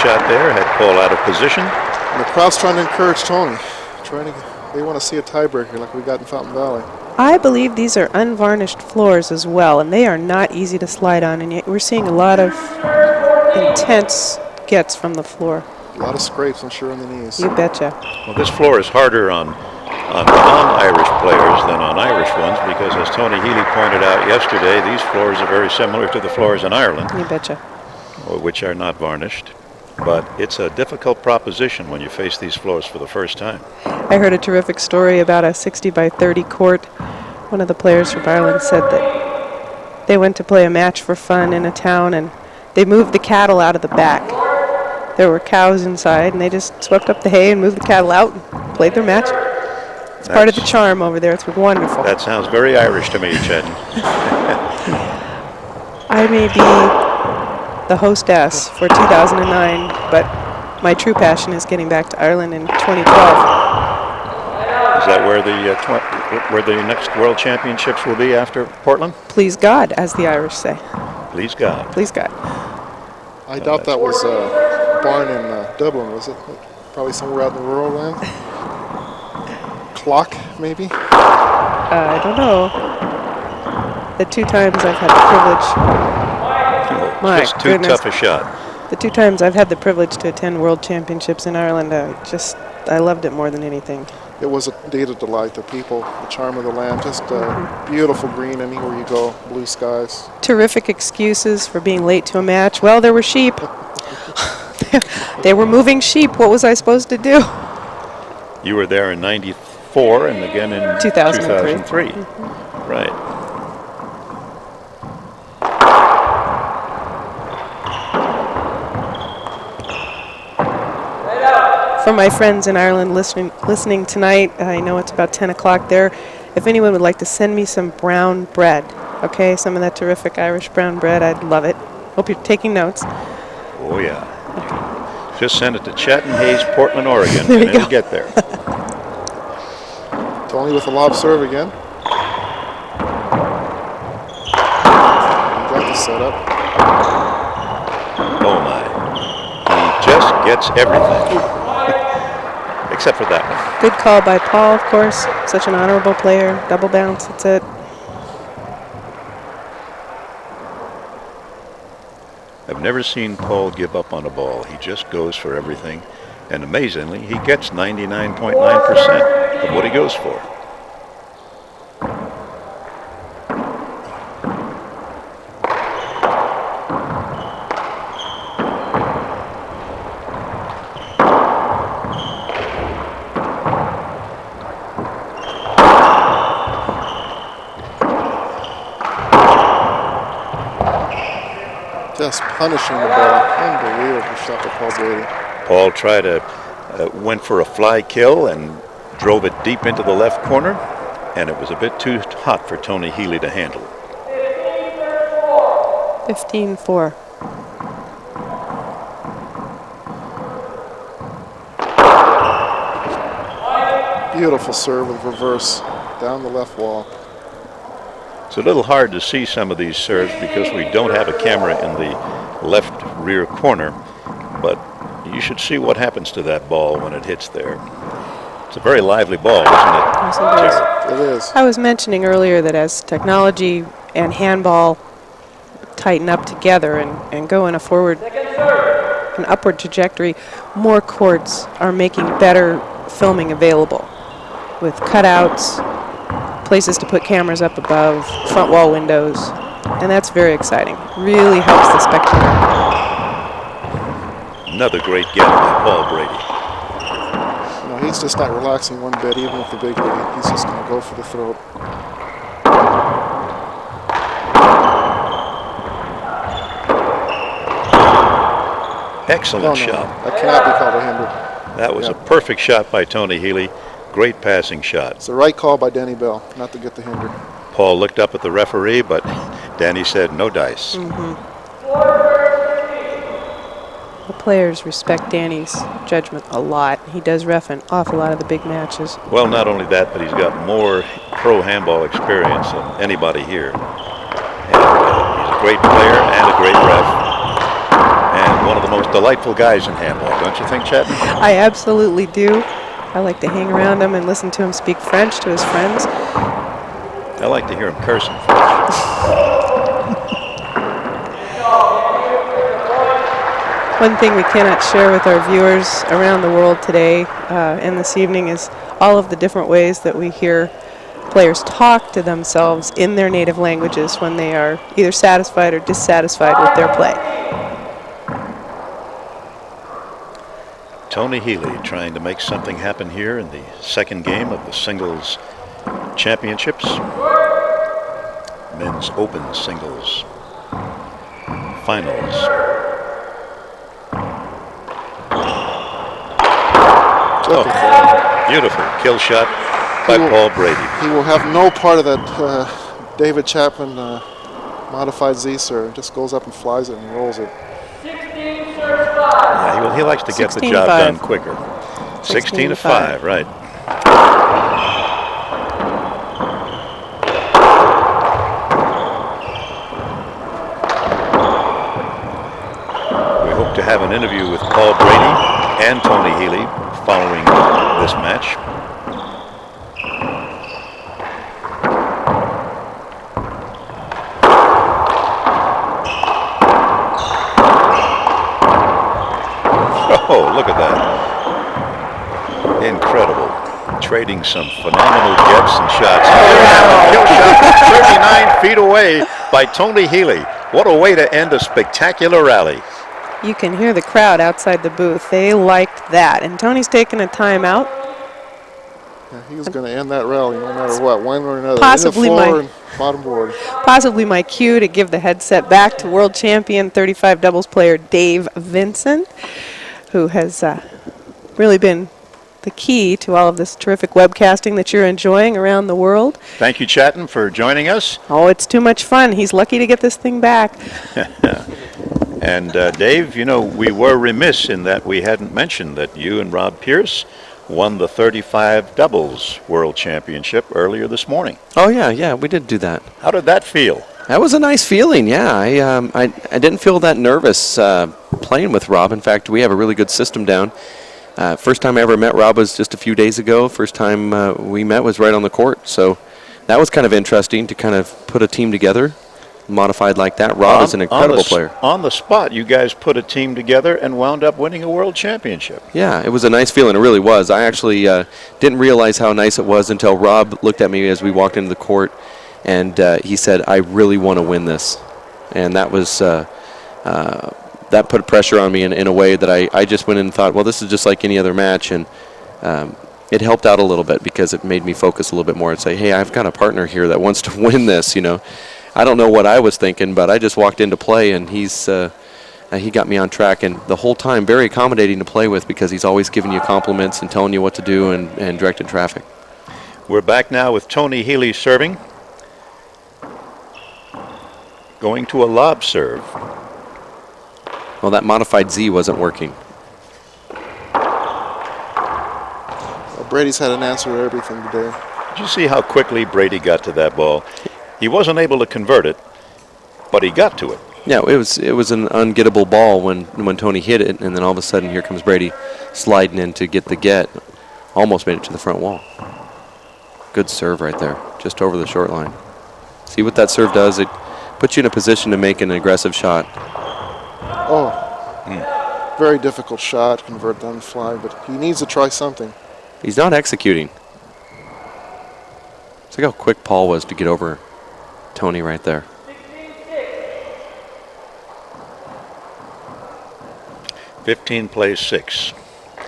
shot there, had Paul out of position. And the crowd's trying to encourage Tony. They want to see a tiebreaker like we got in Fountain Valley. I believe these are unvarnished floors as well, and they are not easy to slide on, and yet we're seeing a lot of intense gets from the floor. A lot of scrapes, I'm sure, on the knees. You betcha. Well, this floor is harder on non-Irish players than on Irish ones because, as Tony Healy pointed out yesterday, these floors are very similar to the floors in Ireland, You betcha. which are not varnished. But it's a difficult proposition when you face these floors for the first time. I heard a terrific story about a 60 by 30 court. One of the players from Ireland said that they went to play a match for fun in a town, and they moved the cattle out of the back. There were cows inside, and they just swept up the hay and moved the cattle out and played their match. It's part of the charm over there. It's wonderful. That sounds very Irish to me, Chet. I may be the hostess for 2009, but my true passion is getting back to Ireland in 2012. Is that where the next World Championships will be after Portland? Please God, as the Irish say. Please God. Please God. I doubt that was a barn in Dublin, was it? Probably somewhere out in the rural land. Clock, maybe? I don't know. The 2 times I've had the privilege. My Just too goodness. tough a shot. The 2 times I've had the privilege to attend World Championships in Ireland, I loved it more than anything. It was indeed a delight. The people, the charm of the land, just beautiful green anywhere you go, blue skies. Terrific excuses for being late to a match. Well, there were sheep. They were moving sheep. What was I supposed to do? You were there in '94 and again in 2003. Right. For my friends in Ireland listening tonight, I know it's about 10 o'clock there. If anyone would like to send me some brown bread, okay, some of that terrific Irish brown bread, I'd love it. Hope you're taking notes. Oh, yeah. Just send it to Chatton Hayes, Portland, Oregon, There and you it'll go. get there. Tony with a lob serve again. He got the setup. Oh, my. He just gets everything. Except for that one. Good call by Paul, of course. Such an honorable player. Double bounce, that's it. I've never seen Paul give up on a ball. He just goes for everything. And amazingly, he gets 99.9% of what he goes for. Just punishing the ball. Unbelievable shot by Paul Brady. Paul went for a fly kill and drove it deep into the left corner, and it was a bit too hot for Tony Healy to handle. 15-4. Beautiful serve with reverse down the left wall. It's a little hard to see some of these serves because we don't have a camera in the left rear corner, but you should see what happens to that ball when it hits there. It's a very lively ball, isn't it? Yes, it is. It is. I was mentioning earlier that as technology and handball tighten up together and go in an upward trajectory, more courts are making better filming available with cutouts, places to put cameras up above, front wall windows, and that's very exciting. Really helps the spectator. Another great get by Paul Brady. No, he's just not relaxing one bit, even with the big lead. He's just going to go for the throat. Excellent No, shot. that cannot be called a hinder. That was Yeah. a perfect shot by Tony Healy. Great passing shot. It's the right call by Danny Bell, not to get the hinder. Paul looked up at the referee, but Danny said no dice. The players respect Danny's judgment a lot. He does ref an awful lot of the big matches. Well, not only that, but he's got more pro handball experience than anybody here. And he's a great player and a great ref. And one of the most delightful guys in handball, don't you think, Chad? I absolutely do. I like to hang around him and listen to him speak French to his friends. I like to hear him curse in French. One thing we cannot share with our viewers around the world today and this evening is all of the different ways that we hear players talk to themselves in their native languages when they are either satisfied or dissatisfied with their play. Tony Healy trying to make something happen here in the second game of the singles championships. Men's open singles finals. Oh, beautiful kill shot by Paul Brady. He will have no part of that David Chapman modified Z serve. Just goes up and flies it and rolls it. 16 serves 5. Yeah, he likes to get the job done quicker. 16-5, right. We hope to have an interview with Paul Brady and Tony Healy following this match. Oh, look at that. Incredible. Trading some phenomenal gets and shots. Kill shot from 39 feet away by Tony Healy. What a way to end a spectacular rally. You can hear the crowd outside the booth. They liked that. And Tony's taking a timeout. Yeah, he was going to end that rally no matter what, one or another. Possibly in the floor and bottom board. Possibly my cue to give the headset back to world champion 35 doubles player Dave Vincent, who has really been the key to all of this terrific webcasting that you're enjoying around the world. Thank you, Chatton, for joining us. Oh, it's too much fun. He's lucky to get this thing back. And Dave, you know, we were remiss in that we hadn't mentioned that you and Rob Pierce won the 35 doubles world championship earlier this morning. Oh, yeah, we did do that. How did that feel? That was a nice feeling, yeah. I didn't feel that nervous playing with Rob. In fact, we have a really good system down. First time I ever met Rob was just a few days ago. First time we met was right on the court. So that was kind of interesting to kind of put a team together, modified like that. Rob is an incredible player. On the spot, you guys put a team together and wound up winning a world championship. Yeah, it was a nice feeling. It really was. I actually didn't realize how nice it was until Rob looked at me as we walked into the court, and he said, "I really want to win this." And that was that put pressure on me in a way that I just went in and thought, well, this is just like any other match, and it helped out a little bit because it made me focus a little bit more and say, hey, I've got a partner here that wants to win this, you know. I don't know what I was thinking, but I just walked into play, and he got me on track, and the whole time very accommodating to play with because he's always giving you compliments and telling you what to do and directing traffic. We're back now with Tony Healy serving. Going to a lob serve. Well, that modified Z wasn't working. Well, Brady's had an answer to everything today. Did you see how quickly Brady got to that ball? He wasn't able to convert it, but he got to it. Yeah, it was an ungettable ball when Tony hit it, and then all of a sudden here comes Brady sliding in to get the get. Almost made it to the front wall. Good serve right there, just over the short line. See what that serve does? It puts you in a position to make an aggressive shot. Oh, very difficult shot, convert on the fly, but he needs to try something. He's not executing. See how quick Paul was to get over Tony right there. 15 plays 6.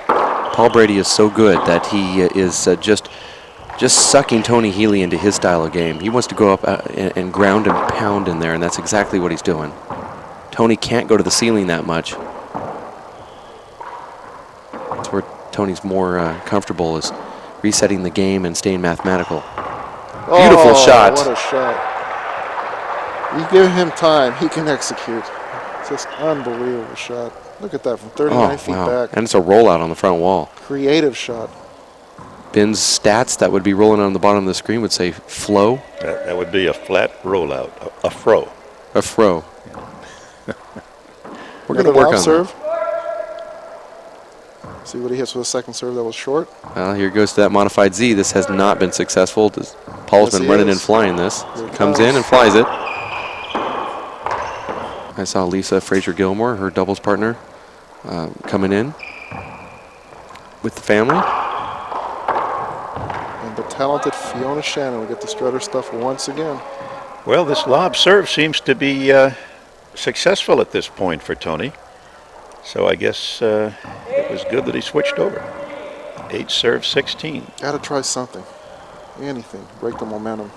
Paul Brady is so good that he is just sucking Tony Healy into his style of game. He wants to go up and ground and pound in there, and that's exactly what he's doing. Tony can't go to the ceiling that much. That's where Tony's more comfortable, is resetting the game and staying mathematical. Beautiful shot. What a shot. You give him time, he can execute. Just unbelievable shot. Look at that from 39 feet back. And it's a rollout on the front wall. Creative shot. Ben's stats that would be rolling on the bottom of the screen would say flow. That would be a flat rollout, a fro. A fro. We're going to work on serve. See what he hits with a second serve that was short. Well, here goes to that modified Z. This has not been successful. Paul's been running and flying this. Comes in and flies it. I saw Lisa Fraser-Gilmore, her doubles partner, coming in with the family. And the talented Fiona Shannon will get the strutter stuff once again. Well, this lob serve seems to be successful at this point for Tony. So I guess it was good that he switched over. 8 serve 16. Got to try something. Anything. Break the momentum.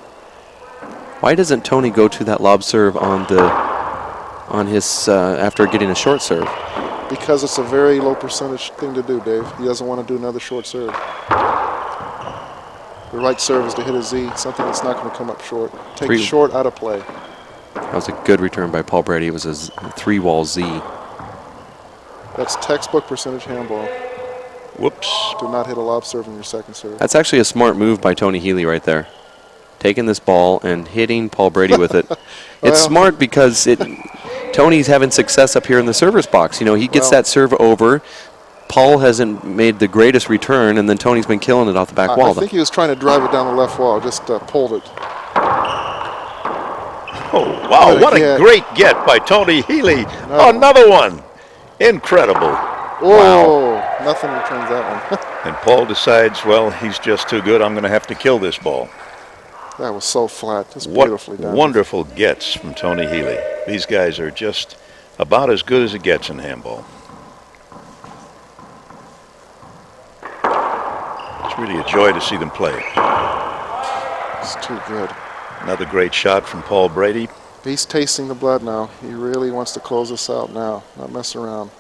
Why doesn't Tony go to that lob serve on his after getting a short serve? Because it's a very low percentage thing to do, Dave. He doesn't want to do another short serve. The right serve is to hit a Z, something that's not going to come up short. Take short out of play. That was a good return by Paul Brady. It was a 3-wall Z. That's textbook percentage handball. Whoops. Do not hit a lob serve in your second serve. That's actually a smart move by Tony Healy right there. Taking this ball and hitting Paul Brady with it. It's smart because Tony's having success up here in the server's box. You know, he gets that serve over. Paul hasn't made the greatest return, and then Tony's been killing it off the back wall. I think he was trying to drive it down the left wall, just pulled it. Oh, wow, what a great get by Tony Healy. Another one. Incredible. Oh, nothing returns that one. And Paul decides, well, he's just too good. I'm going to have to kill this ball. That was so flat. Just beautifully done. Wonderful gets from Tony Healy. These guys are just about as good as it gets in handball. It's really a joy to see them play. It's too good. Another great shot from Paul Brady. He's tasting the blood now. He really wants to close this out now, not mess around.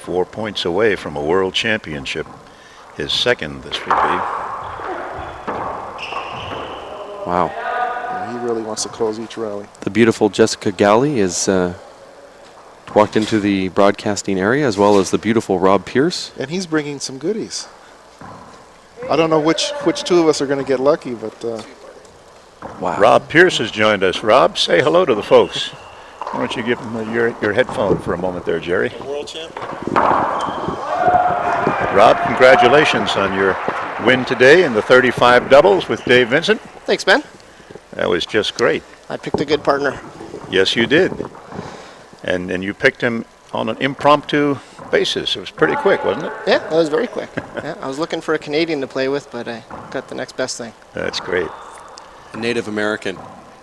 4 points away from a world championship. His second, this would be. Wow. Yeah, he really wants to close each rally. The beautiful Jessica Galley is walked into the broadcasting area, as well as the beautiful Rob Pierce. And he's bringing some goodies. I don't know which two of us are going to get lucky, but... Wow. Rob Pierce has joined us. Rob, say hello to the folks. Why don't you give them your headphone for a moment there, Jerry? World champ. Rob, congratulations on your win today in the 35 doubles with Dave Vincent. Thanks, Ben. That was just great. I picked a good partner. Yes, you did. And you picked him on an impromptu basis. It was pretty quick, wasn't it? Yeah, that was very quick. Yeah, I was looking for a Canadian to play with, but I got the next best thing. That's great. A Native American,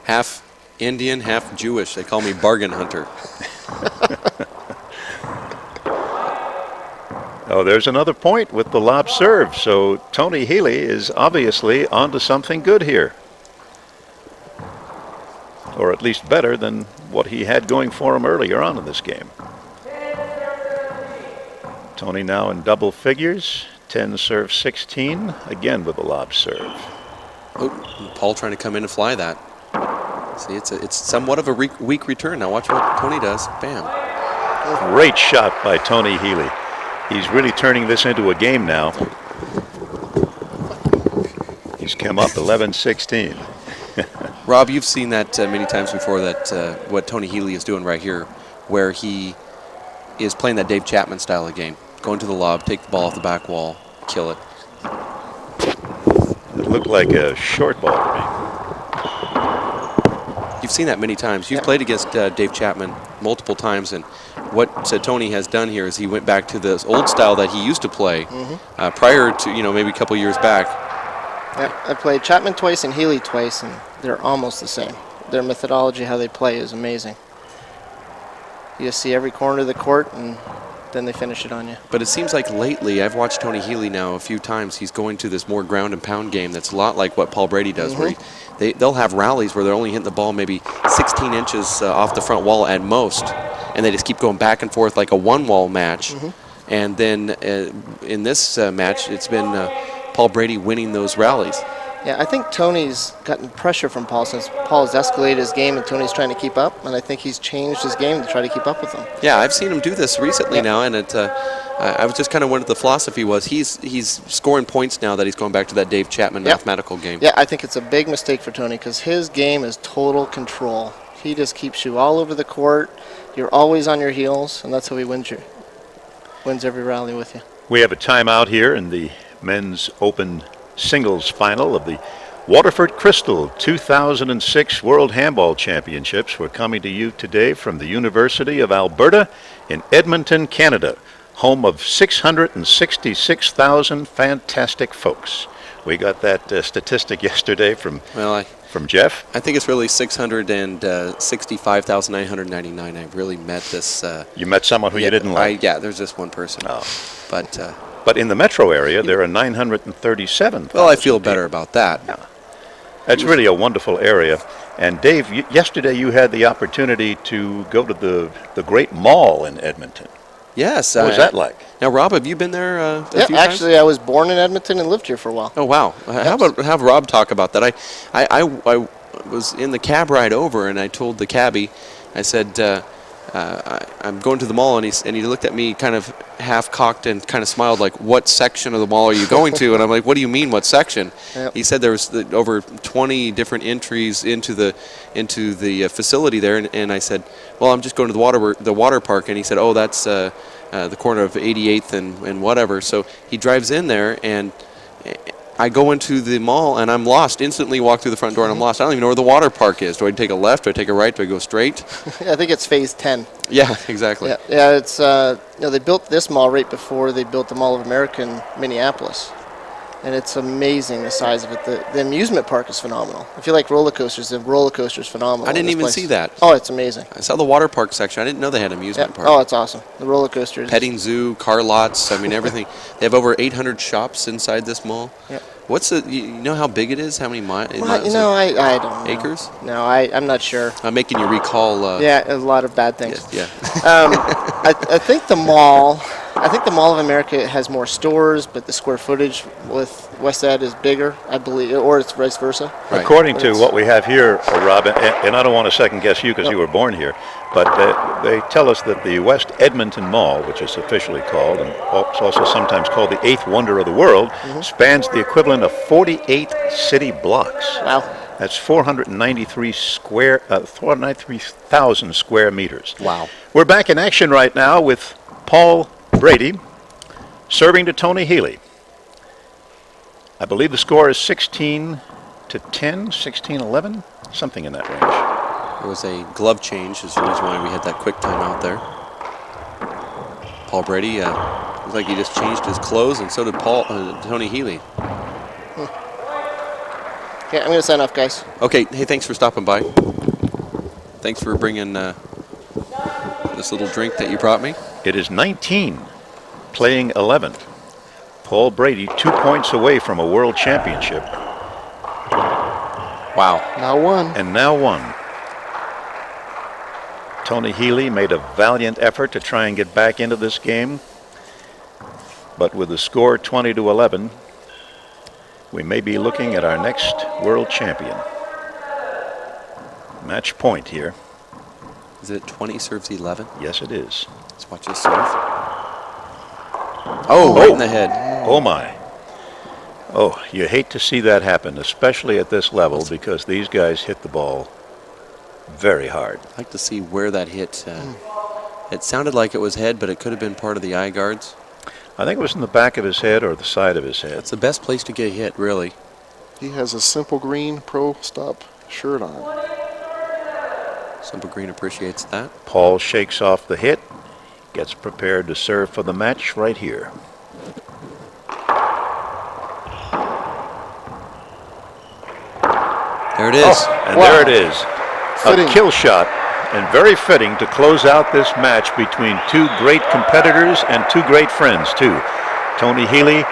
half Indian, half Jewish. They call me Bargain Hunter. Oh, there's another point with the lob serve. So Tony Healy is obviously onto something good here. Or at least better than what he had going for him earlier on in this game. Tony now in double figures. 10 serve 16, again with a lob serve. Oh, Paul trying to come in and fly that. See, it's somewhat of a weak return. Now watch what Tony does. Bam. Great shot by Tony Healy. He's really turning this into a game now. He's come up 11-16. Rob, you've seen that many times before, that what Tony Healy is doing right here, where he is playing that Dave Chapman style of game. Going to the lob, take the ball off the back wall, kill it. It looked like a short ball to me. You've seen that many times. You've played against Dave Chapman multiple times, and what Tony has done here is he went back to this old style that he used to play prior to, maybe a couple years back. Yeah, I played Chapman twice and Healy twice, and they're almost the same. Their methodology, how they play, is amazing. You just see every corner of the court, and then they finish it on you. But it seems like lately, I've watched Tony Healy now a few times. He's going to this more ground and pound game that's a lot like what Paul Brady does, where they'll have rallies where they're only hitting the ball maybe 16 inches off the front wall at most, and they just keep going back and forth like a one-wall match. And then in this match, it's been Paul Brady winning those rallies. Yeah, I think Tony's gotten pressure from Paul since Paul has escalated his game and Tony's trying to keep up, and I think he's changed his game to try to keep up with him. Yeah, I've seen him do this recently now, and I was just kind of wondering what the philosophy was. He's scoring points now that he's going back to that Dave Chapman mathematical game. Yeah, I think it's a big mistake for Tony because his game is total control. He just keeps you all over the court. You're always on your heels, and that's how he wins every rally with you. We have a timeout here in the men's open singles final of the Waterford Crystal 2006 World Handball Championships. We're coming to you today from the University of Alberta in Edmonton, Canada, home of 666,000 fantastic folks. We got that statistic yesterday from Jeff. I think it's really 665,999. I really met this. You met someone who you didn't like? There's just one person. Oh. But in the metro area, there are 937,000. Well, I feel better about that. Yeah. That's really a wonderful area. And Dave, yesterday you had the opportunity to go to the great mall in Edmonton. Yes. What was that like? Now, Rob, have you been there a few times? Actually, I was born in Edmonton and lived here for a while. Oh, wow. How about have Rob talk about that? I was in the cab ride over, and I told the cabbie, I said, I'm going to the mall, and he looked at me kind of half-cocked and kind of smiled like, what section of the mall are you going to? And I'm like, what do you mean, what section? Yep. He said there was over 20 different entries into the facility there, and I said, well, I'm just going to the water park, and he said, oh, that's the corner of 88th and whatever. So he drives in there, and I go into the mall, and I'm lost. Instantly walk through the front door, and I'm lost. I don't even know where the water park is. Do I take a left? Do I take a right? Do I go straight? I think it's phase 10. Yeah, exactly. Yeah, it's they built this mall right before they built the Mall of America in Minneapolis, and it's amazing the size of it. The amusement park is phenomenal. If you like roller coasters, the roller coaster is phenomenal. I didn't even see that. Oh, it's amazing. I saw the water park section. I didn't know they had amusement park. Oh, it's awesome. The roller coasters. Petting zoo, car lots. I mean, everything. They have over 800 shops inside this mall. Yeah. What's you know how big it is? How many miles? I don't know. Acres? No, I'm not sure. I'm making you recall. A lot of bad things. Yeah. I think the Mall of America has more stores, but the square footage with West Ed is bigger, I believe, or it's vice versa. Right. According to what we have here, Rob, and I don't want to second guess you because you were born here, but they tell us that the West Edmonton Mall, which is officially called, and it's also sometimes called the eighth wonder of the world, spans the equivalent of 48 city blocks. Wow. That's 493,000 square meters. Wow. We're back in action right now with Paul Brady serving to Tony Healy. I believe the score is 16-10, 16-11, something in that range. There was a glove change is the reason why we had that quick timeout there. Paul Brady looks like he just changed his clothes, and so did Tony Healy. Okay, I'm going to sign off, guys. Okay, hey, thanks for stopping by. Thanks for bringing this little drink that you brought me. It is 19, playing 11. Paul Brady 2 points away from a world championship. Wow. Now one. And now one. Tony Healy made a valiant effort to try and get back into this game. But with the score 20-11, we may be looking at our next world champion. Match point here. Is it 20 serves 11? Yes, it is. Let's watch this serve. Oh, right in the head. Oh, my. Oh, you hate to see that happen, especially at this level, because these guys hit the ball very hard. I'd like to see where that hit. It sounded like it was head, but it could have been part of the eye guards. I think it was in the back of his head or the side of his head. That's the best place to get hit, really. He has a Simple Green Pro Stop shirt on. Simple Green appreciates that. Paul shakes off the hit, gets prepared to serve for the match right here. There it is. And there it is. Fitting. A kill shot, and very fitting to close out this match between two great competitors and two great friends, too. Tony Healy